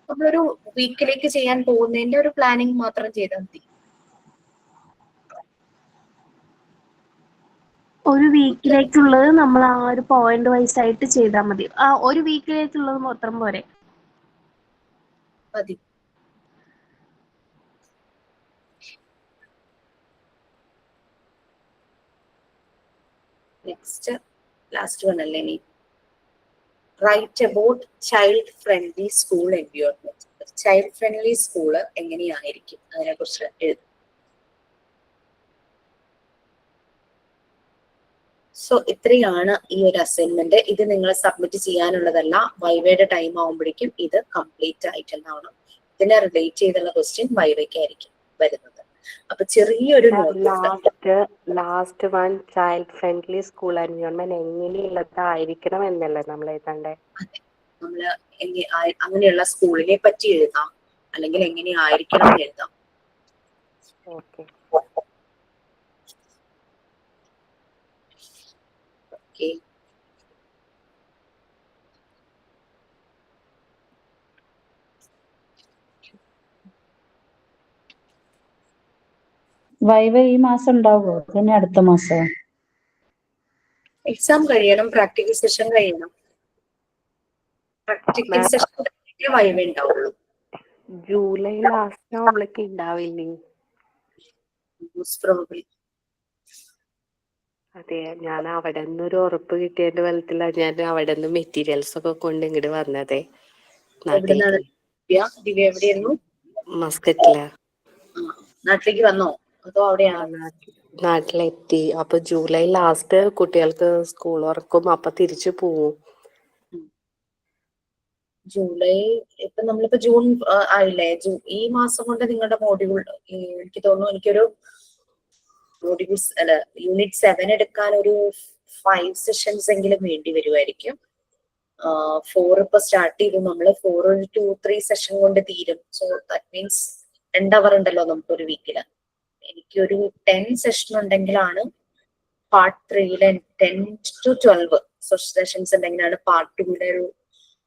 നമ്മളൊരു വീക്കിലേക്ക് ചെയ്യാൻ പോകുന്നതിന്റെ ഒരു പ്ലാനിങ് മാത്രം ചെയ്താൽ മതി. ഒരു വീക്കിലേക്കുള്ളത് നമ്മൾ ആ ഒരു പോയിന്റ് വൈസ് ആയിട്ട് ചെയ്താൽ മതി. ആ ഒരു വീക്കിലേക്കുള്ളത് മാത്രം പോരെ? മതി. നെക്സ്റ്റ് ലാസ്റ്റ് വൺ അല്ലേ ഇനി. Write about child friendly school environment. Child friendly school എങ്ങനെയായിരിക്കും അതിനെ കുറിച്ച് എഴുതും. സോ ഇത്രയാണ് ഈ ഒരു അസൈൻമെന്റ്. ഇത് നിങ്ങൾ സബ്മിറ്റ് ചെയ്യാനുള്ളതല്ല. വൈവയുടെ ടൈം ആവുമ്പോഴേക്കും ഇത് കംപ്ലീറ്റ് ആയിട്ടുണ്ടാവണം. ഇതിനെ റിലേറ്റ് ചെയ്തുള്ള ക്വസ്റ്റ്യൻ വൈവയ്ക്കായിരിക്കും വരുന്നത്. അപ്പൊ ചെറിയൊരു last one child friendly school environment എങ്ങനെയുള്ളതായിരിക്കണം എന്നല്ലേ നമ്മൾ എഴുതണ്ടേ? അതെ, നമ്മള് അങ്ങനെയുള്ള സ്കൂളിനെ പറ്റി എഴുതാം, അല്ലെങ്കിൽ എങ്ങനെയായിരിക്കണം എന്ന് എഴുതാം. ഓക്കെ. ഓക്കെ, വൈവ ഈ മാസം ഉണ്ടാവുമോ? പിന്നെ അടുത്ത മാസം എക്സാം കഴിയണം, പ്രാക്ടിക്കൽ സെഷൻ കഴിയണം. പ്രാക്ടിക്കൽ സെഷൻ വൈവ ഉണ്ടാവുള്ളൂ. ജൂലൈ ലാസ്റ്റ് ആവുമ്പോഴേക്ക് ഉണ്ടാവില്ലേ? അതെ, ഞാൻ അവിടെ നിന്ന് ഒരു ഉറപ്പ് കിട്ടിയതിന്റെ ബലത്തിലാണ് ഞാൻ അവിടെ നിന്ന് മെറ്റീരിയൽസ് ഒക്കെ കൊണ്ട് ഇങ്ങോട്ട് വന്നതേ. എവിടെയായിരുന്നു? മസ്കറ്റില. നാട്ടിലേക്ക് വന്നോ അതോ അവിടെയാണോ? നാട്ടിലെത്തി. അപ്പൊ ജൂലൈ ലാസ്റ്റ് കുട്ടികൾക്ക് സ്കൂൾ തുറക്കും, അപ്പൊ തിരിച്ചു പോവും. ജൂലൈ ഇപ്പൊ നമ്മളിപ്പോ ജൂൺ ആയില്ലേ? ഈ മാസം കൊണ്ട് നിങ്ങളുടെ മോഡ്യൂൾ എനിക്ക് തോന്നുന്നു എനിക്കൊരു മോഡ്യൂൾസ് അല്ല യൂണിറ്റ് 7 എടുക്കാൻ ഒരു 5 സെഷൻസ് എങ്കിലും വേണ്ടി വരുമായിരിക്കും. 4 ഇപ്പൊ സ്റ്റാർട്ട് ചെയ്തു നമ്മള്. 4 ഒരു 2-3 സെഷൻ കൊണ്ട് തീരും. സോ ദാറ്റ് മീൻസ് 2 അവർ ഉണ്ടല്ലോ നമുക്ക് ഒരു വീക്കില്. എനിക്കൊരു 10 സെഷൻ ഉണ്ടെങ്കിലാണ് പാർട്ട് 3-ലെ 10 to 12 സെഷൻസ് ഉണ്ടെങ്കിലാണ് പാർട്ട് 2-ലെ ഒരു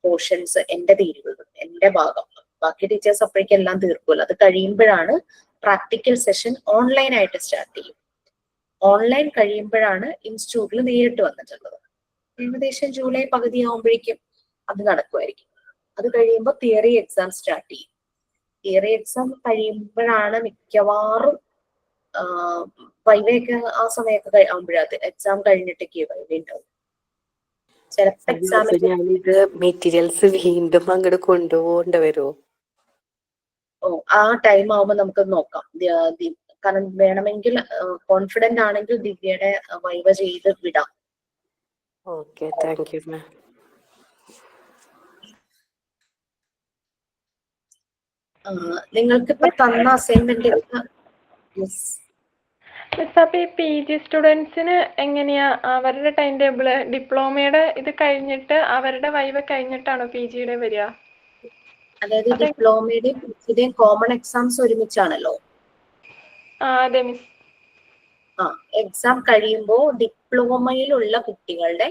പോർഷൻസ് എന്റെ തീരുന്നത്, എന്റെ ഭാഗം. ബാക്കി ടീച്ചേഴ്സ് അപ്പോഴേക്കും എല്ലാം തീർക്കുമല്ലോ. അത് കഴിയുമ്പോഴാണ് പ്രാക്ടിക്കൽ സെഷൻ ഓൺലൈൻ ആയിട്ട് സ്റ്റാർട്ട് ചെയ്യും. ഓൺലൈൻ കഴിയുമ്പോഴാണ് ഇൻസ്റ്റിറ്റ്യൂട്ടിൽ നേരിട്ട് വന്നിട്ടുള്ളത്. ഏകദേശം ജൂലൈ പകുതി ആവുമ്പോഴേക്കും അത് നടക്കുമായിരിക്കും. അത് കഴിയുമ്പോൾ തിയറി എക്സാം സ്റ്റാർട്ട് ചെയ്യും. തിയറി എക്സാം കഴിയുമ്പോഴാണ് മിക്കവാറും വൈവയൊക്കെ ആ സമയമൊക്കെ ആവുമ്പോഴത് എക്സാം കഴിഞ്ഞിട്ടൊക്കെ വൈവ ഉണ്ടാവും. ചിലപ്പോ എക്സാമിന് ഞാനിത് മെറ്റീരിയൽസ് വീണ്ടും അങ്ങോട്ട് കൊണ്ടുപോകേണ്ട വരുമോ? ആ ടൈം ആവുമ്പോൾ നമുക്ക് നോക്കാം. കാരണം വേണമെങ്കിൽ കോൺഫിഡന്റ് ആണെങ്കിൽ ദിവ്യയുടെ വൈവ ചെയ്ത് വിടാം. ഓക്കെ, താങ്ക് യു മാം. നിങ്ങൾക്ക് ഇപ്പൊ തന്ന അസൈൻമെന്റ് അപ്പൊ ഈ PG സ്റ്റുഡൻസിന് എങ്ങനെയാ അവരുടെ ടൈം ടേബിള്? ഡിപ്ലോമയുടെ ഇത് കഴിഞ്ഞിട്ട് അവരുടെ വൈവ കഴിഞ്ഞിട്ടാണോ PGയുടെ വരിക? അതായത് ഡിപ്ലോമയുടെയും PGയുടെയും കോമൺ എക്സാംസ് ഒരുമിച്ചാണല്ലോ. അതെ മിസ്. എക്സാം കഴിയുമ്പോൾ ഡിപ്ലോമയിലുള്ള കുട്ടികളുടെ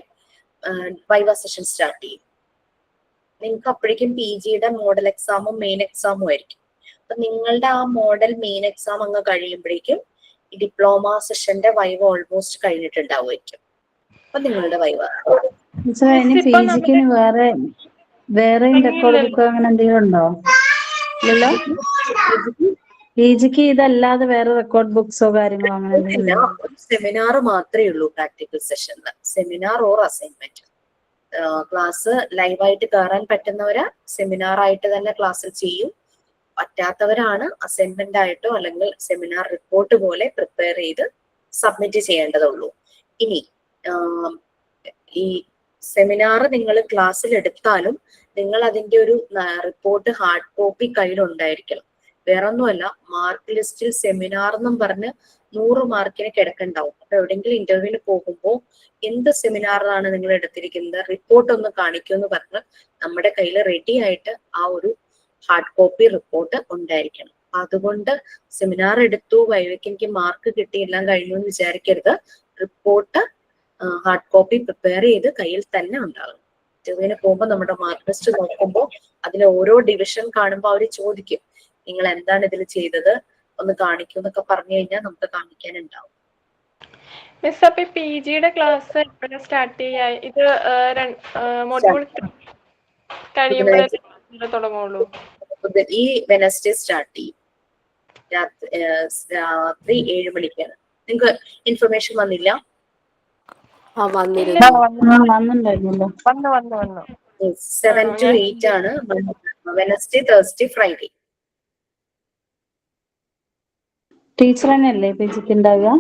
വൈവ സെഷൻ സ്റ്റാർട്ട് ചെയ്യും. നിങ്ങൾക്ക് അപ്പോഴേക്കും PGയുടെ മോഡൽ എക്സാമും മെയിൻ എക്സാമും ആയിരിക്കും. അപ്പൊ നിങ്ങളുടെ ആ മോഡൽ മെയിൻ എക്സാം അങ്ങ് കഴിയുമ്പോഴേക്കും ഈ ഡിപ്ലോമ സെഷന്റെ വൈവ ഓൾമോസ്റ്റ് കഴിഞ്ഞിട്ടുണ്ടാവുമായിരിക്കും. അപ്പൊ നിങ്ങളുടെ വൈവ PGക്ക് വേറെ റെക്കോർഡ് ബുക്ക് അങ്ങനെ എന്തെങ്കിലും ഉണ്ടോ? ഇല്ലല്ലോ. PGക്ക് ഇതല്ലാതെ വേറെ റെക്കോർഡ് ബുക്സോ കാര്യങ്ങളോ അങ്ങനെ എന്തെങ്കിലും? സെമിനാർ മാത്രമേ ഉള്ളൂ പ്രാക്ടിക്കൽ സെഷനിൽ. Seminar or assignment. ക്ലാസ് ലൈവായിട്ട് കയറാൻ പറ്റുന്നവര് സെമിനാർ ആയിട്ട് തന്നെ ക്ലാസ്സിൽ ചെയ്യും. പറ്റാത്തവരാണ് അസൈൻമെന്റ് ആയിട്ടോ അല്ലെങ്കിൽ സെമിനാർ റിപ്പോർട്ട് പോലെ പ്രിപ്പയർ ചെയ്ത് സബ്മിറ്റ് ചെയ്യേണ്ടതുള്ളൂ. ഇനി ഈ സെമിനാർ നിങ്ങൾ ക്ലാസ്സിൽ എടുത്താലും നിങ്ങൾ അതിന്റെ ഒരു റിപ്പോർട്ട് ഹാർഡ് കോപ്പി കയ്യിലുണ്ടായിരിക്കണം. വേറൊന്നുമല്ല, മാർക്ക് ലിസ്റ്റിൽ സെമിനാർ എന്നും പറഞ്ഞ് 100 മാർക്കിന് കിടക്കുന്നുണ്ടാവും. അപ്പൊ എവിടെയെങ്കിലും ഇന്റർവ്യൂവിന് പോകുമ്പോൾ എന്ത് സെമിനാറിലാണ് നിങ്ങൾ എടുത്തിരിക്കുന്നത്, റിപ്പോർട്ട് ഒന്ന് കാണിക്കുമെന്ന് പറഞ്ഞ് നമ്മുടെ കയ്യിൽ റെഡി ആയിട്ട് ആ ഒരു ഹാർഡ് കോപ്പി റിപ്പോർട്ട് ഉണ്ടായിരിക്കണം. അതുകൊണ്ട് സെമിനാർ എടുത്തു, വൈവയ്ക്ക് എനിക്ക് മാർക്ക് കിട്ടി, എല്ലാം കഴിഞ്ഞു എന്ന് വിചാരിക്കരുത്. റിപ്പോർട്ട് ഹാർഡ് കോപ്പി പ്രിപ്പയർ ചെയ്ത് കയ്യിൽ തന്നെ ഉണ്ടാകും. ഇന്റർവ്യൂവിന് പോകുമ്പോൾ നമ്മുടെ മാർക്ക് ലിസ്റ്റ് നോക്കുമ്പോൾ അതിൽ ഓരോ ഡിവിഷൻ കാണുമ്പോൾ അവർ ചോദിക്കും, നിങ്ങൾ എന്താണ് ഇതിൽ ചെയ്തത് ഒന്ന് കാണിക്കൂ എന്നൊക്കെ പറഞ്ഞു കഴിഞ്ഞാൽ നമുക്ക് കാണിക്കാനുണ്ടാവും. മിസ് അപ്പൊ പി ജിയുടെ ക്ലാസ് എപ്പോഴാണ് സ്റ്റാർട്ട് ചെയ്യാ? ഇത് മൊഡ്യൂൾ കഴിയുമ്പോഴേ തുടങ്ങുള്ളൂ? ഈ വെനസ്ഡേ സ്റ്റാർട്ട് ചെയ്യും. രാത്രി 7 മണിക്കാണ്. നിങ്ങൾക്ക് ഇൻഫർമേഷൻ വന്നില്ല? വന്നിട്ടുണ്ടായിരുന്നല്ലോ. 7 to 8 ആണ് വെനസ്ഡേ, തേഴ്സ്ഡേ, ഫ്രൈഡേ. ടീച്ചർ തന്നെയല്ലേ പി ജിക്ക് ഉണ്ടാവുക?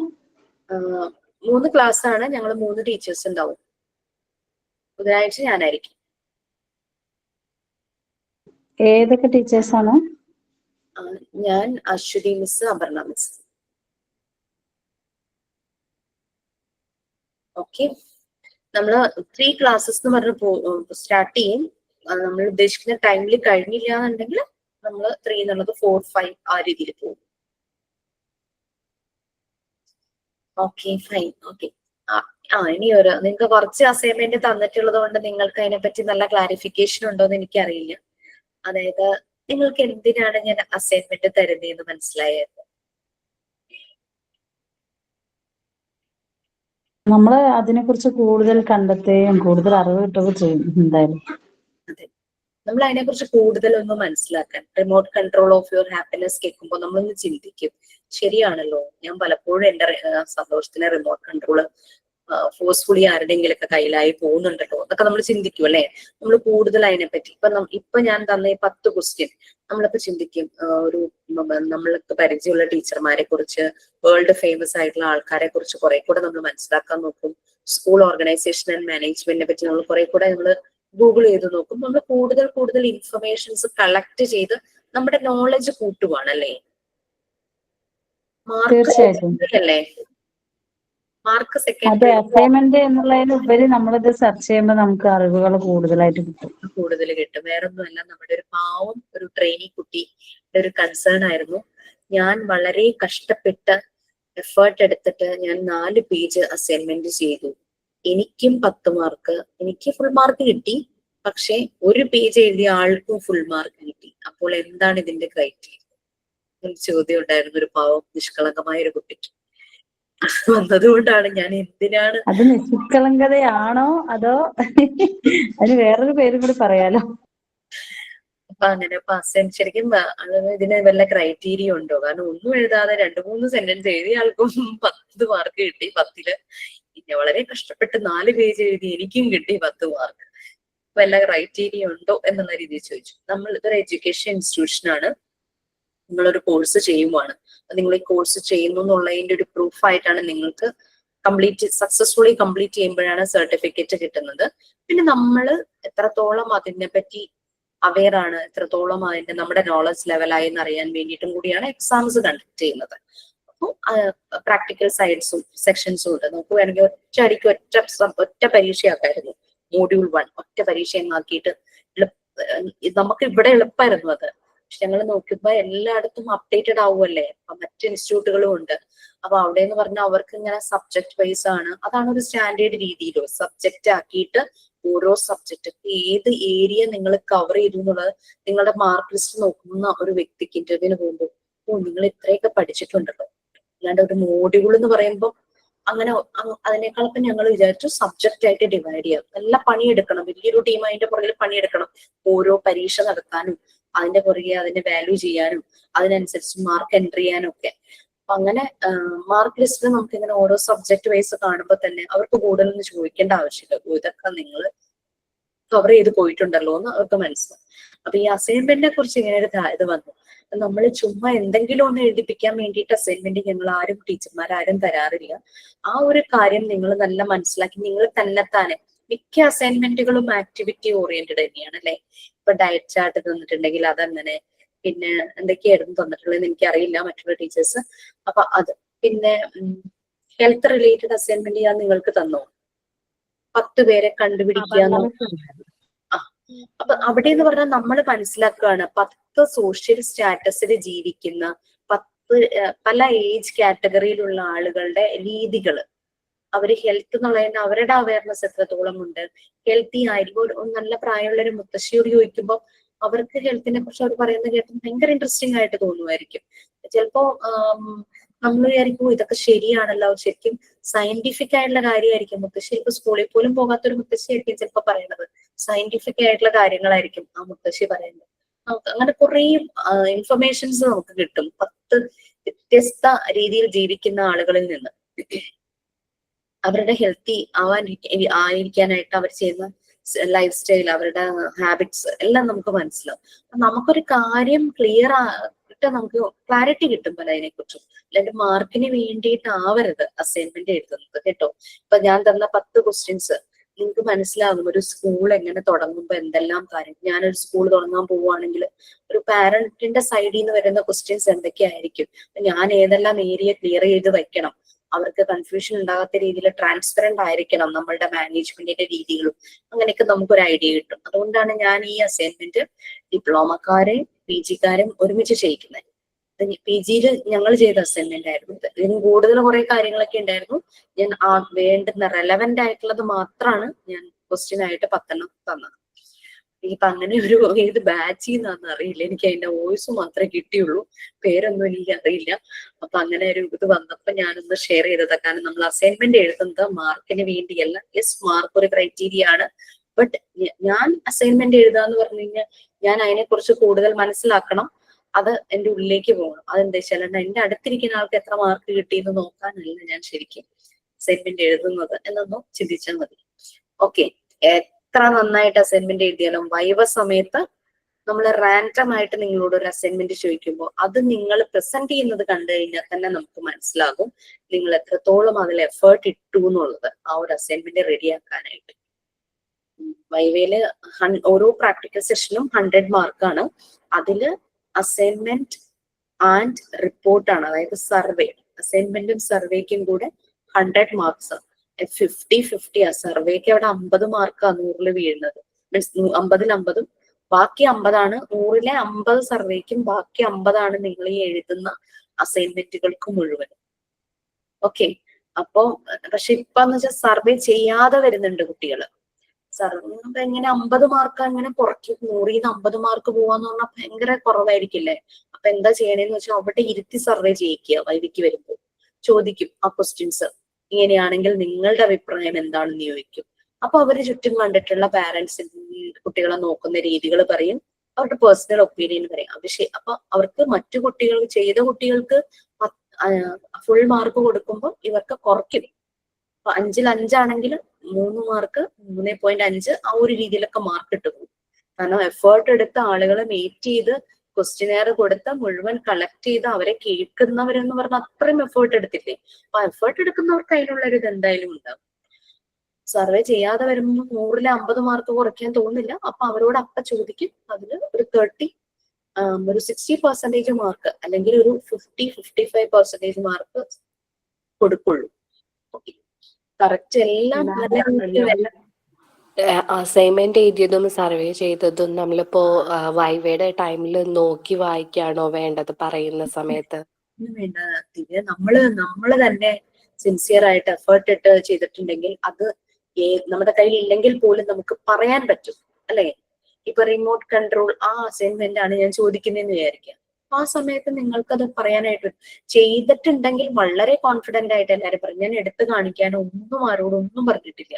3 ക്ലാസ് ആണ്. ഞങ്ങൾ 3 ടീച്ചേഴ്സ് ഉണ്ടാവും. ബുധനാഴ്ച ഞാനായിരിക്കും. ഏതൊക്കെ ടീച്ചേഴ്സ് ആണ്? ഞാൻ, Aswathy miss, Aparna miss. Okay, നമ്മള് 3 ക്ലാസ്സസ് എന്ന് പറഞ്ഞ് സ്റ്റാർട്ട് ചെയ്യും. നമ്മൾ ഉദ്ദേശിക്കുന്ന ടൈമിൽ കഴിഞ്ഞില്ല എന്നുണ്ടെങ്കിൽ നമ്മൾ 3 എന്നുള്ളത് 4, 5 ആ രീതിയിൽ പോകും. Okay, fine. ഓക്കെ, ഇനി നിങ്ങൾക്ക് കുറച്ച് അസൈൻമെന്റ് തന്നിട്ടുള്ളത് കൊണ്ട് നിങ്ങൾക്ക് അതിനെപ്പറ്റി നല്ല ക്ലാരിഫിക്കേഷൻ ഉണ്ടോ എന്ന് എനിക്കറിയില്ല. അതായത് നിങ്ങൾക്ക് എന്തിനാണ് ഞാൻ അസൈൻമെന്റ് തരുന്നതെന്ന് മനസ്സിലായത്? നമ്മള് അതിനെക്കുറിച്ച് കൂടുതൽ കണ്ടെത്തുകയും കൂടുതൽ അറിവ് കിട്ടുകയും ചെയ്യും എന്തായാലും. അതെ, നമ്മൾ അതിനെക്കുറിച്ച് കൂടുതലൊന്ന് മനസ്സിലാക്കാൻ. Remote control of your happiness കേൾക്കുമ്പോൾ നമ്മളൊന്ന് ചിന്തിക്കും, ശരിയാണല്ലോ, ഞാൻ പലപ്പോഴും എന്റെ സന്തോഷത്തിന് റിമോട്ട് കൺട്രോള് ഫോഴ്സ്ഫുള്ളി ആരുടെയെങ്കിലൊക്കെ കയ്യിലായി പോകുന്നുണ്ടല്ലോ എന്നൊക്കെ നമ്മൾ ചിന്തിക്കും അല്ലെ. നമ്മൾ കൂടുതൽ അതിനെപ്പറ്റി ഇപ്പൊ ഞാൻ തന്ന ഈ 10 ക്വസ്റ്റ്യൻ നമ്മളിപ്പോ ചിന്തിക്കും. നമ്മൾക്ക് പരിചയമുള്ള ടീച്ചർമാരെ കുറിച്ച്, വേൾഡ് ഫേമസ് ആയിട്ടുള്ള ആൾക്കാരെ കുറിച്ച് കുറെ കൂടെ നമ്മൾ മനസ്സിലാക്കാൻ നോക്കും. സ്കൂൾ ഓർഗനൈസേഷൻ ആൻഡ് മാനേജ്മെന്റിനെ പറ്റി നമ്മൾ കുറെ കൂടെ നമ്മൾ ഗൂഗിൾ ചെയ്ത് നോക്കും. നമ്മൾ കൂടുതൽ ഇൻഫർമേഷൻസ് കളക്ട് ചെയ്ത് നമ്മുടെ നോളജ് കൂട്ടുവാണ് അല്ലേ. തീർച്ചയായിട്ടും. അല്ലേ, മാർക്ക് അതെ, സെക്കൻഡറി അസൈൻമെന്റ് എന്നുള്ളതിനുപരി നമ്മളിത് സെർച്ച് ചെയ്യുമ്പോൾ നമുക്ക് അറിവുകൾ കൂടുതലായിട്ട് കിട്ടും. കൂടുതൽ കിട്ടും. വേറൊന്നുമല്ല, നമ്മുടെ ഒരു പാവം ഒരു ട്രെയിനി കുട്ടിയുടെ ഒരു കൺസേൺ ആയിരുന്നു. ഞാൻ വളരെ കഷ്ടപ്പെട്ട് എഫേർട്ട് എടുത്തിട്ട് ഞാൻ 4 പേജ് അസൈൻമെന്റ് ചെയ്തു. എനിക്കും 10 മാർക്ക്, എനിക്ക് ഫുൾ മാർക്ക് കിട്ടി. പക്ഷെ 1 പേജ് എഴുതിയ ആൾക്കും ഫുൾ മാർക്ക് കിട്ടി. അപ്പോൾ എന്താണ് ഇതിന്റെ ക്രൈറ്റീരിയ? ഒരു ചോദ്യം ഉണ്ടായിരുന്നു ഒരു പാവം നിഷ്കളങ്കമായ ഒരു കുട്ടിക്ക്. വന്നതുകൊണ്ടാണ് ഞാൻ എന്തിനാണ് അത് നിഷ്കളങ്കതയാണോ അതോ അതിന് വേറൊരു പേരും കൂടി പറയാലോ? അപ്പൊ അങ്ങനെ ശരിക്കും ഇതിന് വല്ല ക്രൈറ്റീരിയ ഉണ്ടോ? കാരണം ഒന്നും എഴുതാതെ 2-3 സെന്റൻസ് എഴുതിയ ആൾക്കും 10 മാർക്ക് കിട്ടി. 10-ല് പിന്നെ വളരെ കഷ്ടപ്പെട്ട് 4 പേജ് എഴുതി എനിക്കും കിട്ടി 10 മാർക്ക്. വല്ല ക്രൈറ്റീരിയ ഉണ്ടോ എന്നുള്ള രീതിയിൽ ചോദിച്ചു. നമ്മൾ ഇതൊരു എഡ്യൂക്കേഷൻ ഇൻസ്റ്റിറ്റ്യൂഷൻ ആണ്. നിങ്ങളൊരു കോഴ്സ് ചെയ്യുവാണ്. നിങ്ങൾ ഈ കോഴ്സ് ചെയ്യുന്നു എന്നുള്ളതിന്റെ ഒരു പ്രൂഫ് ആയിട്ടാണ് നിങ്ങൾക്ക് സക്സസ്ഫുള്ളി കംപ്ലീറ്റ് ചെയ്യുമ്പോഴാണ് സർട്ടിഫിക്കറ്റ് കിട്ടുന്നത്. പിന്നെ നമ്മൾ എത്രത്തോളം അതിനെ പറ്റി അവെയർ ആണ്, എത്രത്തോളം അതിന്റെ നമ്മുടെ നോളജ് ലെവലായി എന്നറിയാൻ വേണ്ടിയിട്ടും കൂടിയാണ് എക്സാംസ് കണ്ടക്ട് ചെയ്യുന്നത്. അപ്പോൾ പ്രാക്ടിക്കൽ സൈഡ്സും സെക്ഷൻസും ഉണ്ട്. നമുക്ക് വേണമെങ്കിൽ ഒറ്റയടിക്ക് ഒറ്റ പരീക്ഷയാക്കായിരുന്നു. മോഡ്യൂൾ 1 ഒറ്റ പരീക്ഷയാക്കിയിട്ട് നമുക്ക് ഇവിടെ എളുപ്പമായിരുന്നു അത്. പക്ഷെ ഞങ്ങൾ നോക്കിയപ്പോ എല്ലായിടത്തും അപ്ഡേറ്റഡ് ആവുമല്ലേ, മറ്റ് ഇൻസ്റ്റിറ്റ്യൂട്ടുകളും ഉണ്ട്. അപ്പൊ അവിടെ എന്ന് പറഞ്ഞാൽ അവർക്ക് ഇങ്ങനെ സബ്ജക്ട് വൈസ് ആണ്. അതാണ് ഒരു സ്റ്റാൻഡേർഡ് രീതിയിലോ സബ്ജക്റ്റ് ആക്കിയിട്ട് ഓരോ സബ്ജക്റ്റ് ഏത് ഏരിയ നിങ്ങൾ കവർ ചെയ്തു എന്നുള്ളത് നിങ്ങളുടെ മാർക്ക് ലിസ്റ്റ് നോക്കുന്ന ഒരു വ്യക്തിക്ക് ഇന്റർവ്യൂവിന് പോകുമ്പോൾ, നിങ്ങൾ ഇത്രയൊക്കെ പഠിച്ചിട്ടുണ്ടല്ലോ. അല്ലാണ്ട് ഒരു മോഡ്യൂൾ എന്ന് പറയുമ്പോൾ അങ്ങനെ അതിനേക്കാളൊക്കെ ഞങ്ങൾ വിചാരിച്ചു സബ്ജക്റ്റ് ആയിട്ട് ഡിവൈഡ് ചെയ്യാം. നല്ല പണിയെടുക്കണം, വലിയൊരു ടീം അതിന്റെ പുറകിൽ പണിയെടുക്കണം. ഓരോ പരീക്ഷ നടത്താനും അതിന്റെ പുറകെ അതിന്റെ വാല്യൂ ചെയ്യാനും അതിനനുസരിച്ച് മാർക്ക് എൻട്രി ചെയ്യാനും ഒക്കെ. അപ്പൊ അങ്ങനെ മാർക്ക് ലിസ്റ്റിൽ നമുക്ക് ഇങ്ങനെ ഓരോ സബ്ജക്ട് വൈസ് കാണുമ്പോൾ തന്നെ അവർക്ക് കൂടുതലൊന്നും ചോദിക്കേണ്ട ആവശ്യമില്ല. ഇതൊക്കെ നിങ്ങൾ കവർ ചെയ്ത് പോയിട്ടുണ്ടല്ലോ എന്ന് അവർക്ക് മനസ്സിലാവും. അപ്പൊ ഈ അസൈൻമെന്റിനെ കുറിച്ച് ഇങ്ങനെ ഒരു ഇത് വന്നു. നമ്മൾ ചുമ്മാ എന്തെങ്കിലും ഒന്ന് എഴുതിപ്പിക്കാൻ വേണ്ടിയിട്ട് അസൈൻമെന്റ് ഞങ്ങൾ ആരും ടീച്ചർമാരും തരാറില്ല. ആ ഒരു കാര്യം നിങ്ങൾ നല്ല മനസ്സിലാക്കി നിങ്ങൾ തന്നെത്താനെ മിക്ക അസൈൻമെന്റുകളും ആക്ടിവിറ്റി ഓറിയന്റഡ് തന്നെയാണ് അല്ലെ. ഇപ്പൊ ഡയറ്റ് ചാർട്ട് തന്നിട്ടുണ്ടെങ്കിൽ അതങ്ങനെ, പിന്നെ എന്തൊക്കെയായിരുന്നു തന്നിട്ടുള്ളതെന്ന് എനിക്കറിയില്ല മറ്റുള്ള ടീച്ചേഴ്സ്. അപ്പൊ അത് പിന്നെ ഹെൽത്ത് റിലേറ്റഡ് അസൈൻമെന്റ് ഞാൻ നിങ്ങൾക്ക് തന്നോ? 10 പേരെ കണ്ടുപിടിക്കുക. അപ്പൊ അവിടെ എന്ന് പറഞ്ഞാൽ നമ്മൾ മനസ്സിലാക്കുകയാണ് 10 സോഷ്യൽ സ്റ്റാറ്റസിൽ ജീവിക്കുന്ന 10 പല ഏജ് കാറ്റഗറിയിലുള്ള ആളുകളുടെ രീതികൾ. അവര് ഹെൽത്ത് എന്നുള്ളതിന് അവരുടെ അവയർനെസ് എത്രത്തോളം ഉണ്ട്, ഹെൽത്തി ആയിരിക്കും. നല്ല പ്രായമുള്ള ഒരു മുത്തശ്ശിയോട് ചോദിക്കുമ്പോൾ അവർക്ക് ഹെൽത്തിനെ കുറിച്ച് അവർ പറയുന്നത് കേട്ട് ഭയങ്കര ഇൻട്രസ്റ്റിംഗ് ആയിട്ട് തോന്നുമായിരിക്കും. ചിലപ്പോ നമ്മൾ വിചാരിക്കും ഇതൊക്കെ ശരിയാണല്ലോ, ശരിക്കും സയന്റിഫിക് ആയിട്ടുള്ള കാര്യമായിരിക്കും. മുത്തശ്ശി ഇപ്പൊ സ്കൂളിൽ പോലും പോകാത്തൊരു മുത്തശ്ശി ആയിരിക്കും ചിലപ്പോ പറയണത്. സയന്റിഫിക് ആയിട്ടുള്ള കാര്യങ്ങളായിരിക്കും ആ മുത്തശ്ശി പറയുന്നത്. നമുക്ക് അങ്ങനെ കുറെ ഇൻഫർമേഷൻസ് നമുക്ക് കിട്ടും 10 വ്യത്യസ്ത രീതിയിൽ ജീവിക്കുന്ന ആളുകളിൽ നിന്ന്. അവരുടെ ഹെൽത്തി ആയിരിക്കാനായിട്ട് അവർ ചെയ്യുന്ന ലൈഫ് സ്റ്റൈൽ, അവരുടെ ഹാബിറ്റ്സ് എല്ലാം നമുക്ക് മനസ്സിലാവും. നമുക്കൊരു കാര്യം ക്ലിയർ ആയിട്ട് നമുക്ക് ക്ലാരിറ്റി കിട്ടും അതിനെ കുറിച്ചും. അല്ലാണ്ട് മാർക്കിന് വേണ്ടിയിട്ടാവരുത് അസൈൻമെന്റ് എഴുതുന്നത് കേട്ടോ. ഇപ്പൊ ഞാൻ തന്ന 10 ക്വസ്റ്റ്യൻസ് നിങ്ങൾക്ക് മനസ്സിലാകും ഒരു സ്കൂൾ എങ്ങനെ തുടങ്ങുമ്പോ എന്തെല്ലാം കാര്യം. ഞാനൊരു സ്കൂൾ തുടങ്ങാൻ പോവുകയാണെങ്കിൽ ഒരു പാരന്റിന്റെ സൈഡിൽ നിന്ന് വരുന്ന ക്വസ്റ്റ്യൻസ് എന്തൊക്കെയായിരിക്കും, ഞാൻ ഏതെല്ലാം ഏരിയ ക്ലിയർ ചെയ്ത് വെക്കണം, അവർക്ക് കൺഫ്യൂഷൻ ഉണ്ടാകാത്ത രീതിയിൽ ട്രാൻസ്പെറന്റ് ആയിരിക്കണം നമ്മളുടെ മാനേജ്മെന്റിന്റെ രീതികളും. അങ്ങനെയൊക്കെ നമുക്കൊരു ഐഡിയ കിട്ടും. അതുകൊണ്ടാണ് ഞാൻ ഈ അസൈൻമെന്റ് ഡിപ്ലോമക്കാരെയും PG-കാരും ഒരുമിച്ച് ചെയ്യിക്കുന്നത്. PG-യിൽ ഞങ്ങൾ ചെയ്ത അസൈൻമെന്റ് ആയിരുന്നു. ഇതിന് കൂടുതൽ കുറെ കാര്യങ്ങളൊക്കെ ഉണ്ടായിരുന്നു. ഞാൻ വേണ്ടുന്ന റെലവെന്റ് ആയിട്ടുള്ളത് മാത്രമാണ് ഞാൻ ക്വസ്റ്റ്യൻ ആയിട്ട് 10 തന്നത്. ഇപ്പൊ അങ്ങനെ ഒരു ഏത് ബാച്ചിൽ നിന്നാന്ന് അറിയില്ല, എനിക്ക് അതിന്റെ വോയിസ് മാത്രമേ കിട്ടിയുള്ളൂ, പേരൊന്നും എനിക്ക് അറിയില്ല. അപ്പൊ അങ്ങനെ ഒരു ഇത് വന്നപ്പോ ഞാനൊന്ന് ഷെയർ ചെയ്തതാ. കാരണം നമ്മൾ അസൈൻമെന്റ് എഴുതുന്നത് മാർക്കിന് വേണ്ടിയല്ല. യെസ്, മാർക്ക് ഒരു ക്രൈറ്റീരിയ ആണ്. ബട്ട് ഞാൻ അസൈൻമെന്റ് എഴുതാന്ന് പറഞ്ഞു കഴിഞ്ഞാൽ ഞാൻ അതിനെ കുറിച്ച് കൂടുതൽ മനസ്സിലാക്കണം, അത് എന്റെ ഉള്ളിലേക്ക് പോകണം. അതെന്താ വെച്ചാൽ എന്റെ അടുത്തിരിക്കുന്ന ആൾക്ക് എത്ര മാർക്ക് കിട്ടിയെന്ന് നോക്കാനല്ല ഞാൻ ശരിക്കും അസൈൻമെന്റ് എഴുതുന്നത് എന്നൊന്നും ചിന്തിച്ചാൽ മതി. ഓക്കെ, എത്ര നന്നായിട്ട് അസൈൻമെന്റ് എഴുതിയാലും വൈവ സമയത്ത് നമ്മൾ റാൻഡം ആയിട്ട് നിങ്ങളോട് ഒരു അസൈൻമെന്റ് ചോദിക്കുമ്പോൾ അത് നിങ്ങൾ പ്രസന്റ് ചെയ്യുന്നത് കണ്ടു കഴിഞ്ഞാൽ തന്നെ നമുക്ക് മനസ്സിലാകും നിങ്ങൾ എത്രത്തോളം അതിൽ എഫേർട്ട് ഇട്ടു എന്നുള്ളത് ആ ഒരു അസൈൻമെന്റ് റെഡിയാക്കാനായിട്ട്. വൈവയില് ഓരോ പ്രാക്ടിക്കൽ സെഷനും 100 മാർക്കാണ്. അതില് അസൈൻമെന്റ് ആൻഡ് റിപ്പോർട്ടാണ്, അതായത് സർവേ. അസൈൻമെന്റും സർവേക്കും കൂടെ 100 മാർക്സ്. 50-50 ആ. സർവേക്ക് അവിടെ 50 മാർക്കാണ് 100 വീഴുന്നത്. മീൻസ് 50-ൽ 50, ബാക്കി 50 100-ലെ 50 സർവേക്കും ബാക്കി 50 നിങ്ങൾ ഈ എഴുതുന്ന അസൈൻമെന്റുകൾക്ക് മുഴുവൻ. ഓക്കെ, അപ്പോ പക്ഷെ ഇപ്പൊന്ന് വെച്ചാൽ സർവേ ചെയ്യാതെ വരുന്നുണ്ട് കുട്ടികള്. സർവേ എങ്ങനെ 50 മാർക്ക് അങ്ങനെ കുറയ്ക്കും, 100-ന്ന് 50 മാർക്ക് പോവാന്ന് പറഞ്ഞാൽ ഭയങ്കര കുറവായിരിക്കില്ലേ. അപ്പൊ എന്താ ചെയ്യണേന്ന് വെച്ചാൽ അവിടെ ഇരുത്തി സർവേ ചെയ്യിക്കുക. വൈവിക്ക് വരുമ്പോൾ ചോദിക്കും ആ ക്വസ്റ്റ്യൻസ്, ഇങ്ങനെയാണെങ്കിൽ നിങ്ങളുടെ അഭിപ്രായം എന്താണെന്ന് ചോദിക്കും. അപ്പൊ അവര് ചുറ്റും കണ്ടിട്ടുള്ള പാരന്റ്സ് കുട്ടികളെ നോക്കുന്ന രീതികൾ പറയും, അവരുടെ പേഴ്സണൽ ഒപ്പീനിയൻ പറയും. അപ്പൊ അവർക്ക് മറ്റു കുട്ടികൾക്ക് ചെയ്ത കുട്ടികൾക്ക് ഫുൾ മാർക്ക് കൊടുക്കുമ്പോൾ ഇവർക്ക് കുറയ്ക്കും. അപ്പൊ 5-ൽ 5 ആണെങ്കിൽ 3 മാർക്ക് 3.5 ആ ഒരു രീതിയിലൊക്കെ മാർക്ക് ഇട്ടു പോകും. കാരണം എഫേർട്ട് എടുത്ത ആളുകളെ മീറ്റ് ചെയ്ത് ക്വസ്റ്റ്യനെയർ കൊടുത്ത മുഴുവൻ കളക്ട് ചെയ്ത് അവരെ കേൾക്കുന്നവരെന്ന് പറഞ്ഞാൽ അത്രയും എഫേർട്ട് എടുത്തില്ലേ. അപ്പൊ എഫേർട്ട് എടുക്കുന്നവർക്ക് അതിനുള്ള ഒരു ഇത് എന്തായാലും ഉണ്ടാവും. സർവേ ചെയ്യാതെ വരുമ്പോൾ 100-ലെ 50 മാർക്ക് കുറയ്ക്കാൻ തോന്നില്ല. അപ്പൊ അവരോട് അപ്പ ചോദിക്കും, അതില് ഒരു 30 ഒരു 60% മാർക്ക് അല്ലെങ്കിൽ ഒരു 50-55% മാർക്ക് കൊടുക്കുള്ളൂ. കറക്റ്റ് എല്ലാം അസൈൻമെന്റ് എഴുതിയതും സർവേ ചെയ്തതും നമ്മളിപ്പോ വൈവയുടെ ടൈമിൽ നോക്കി വായിക്കാണോ വേണ്ടത് പറയുന്ന സമയത്ത്? വേണ്ട, നമ്മള് തന്നെ സിൻസിയർ ആയിട്ട് എഫേർട്ട് ഇട്ട് ചെയ്തിട്ടുണ്ടെങ്കിൽ അത് നമ്മുടെ കയ്യിൽ ഇല്ലെങ്കിൽ പോലും നമുക്ക് പറയാൻ പറ്റും അല്ലെ. ഇപ്പൊ റിമോട്ട് കൺട്രോൾ ആ അസൈൻമെന്റ് ആണ് ഞാൻ ചോദിക്കുന്നതെന്ന് വിചാരിക്കാം. ആ സമയത്ത് നിങ്ങൾക്കത് പറയാനായിട്ട് ചെയ്തിട്ടുണ്ടെങ്കിൽ വളരെ കോൺഫിഡന്റ് ആയിട്ട് എല്ലാവരും പറയും. ഞാൻ എടുത്തു കാണിക്കാനോ ഒന്നും ആരോടും ഒന്നും പറഞ്ഞിട്ടില്ല.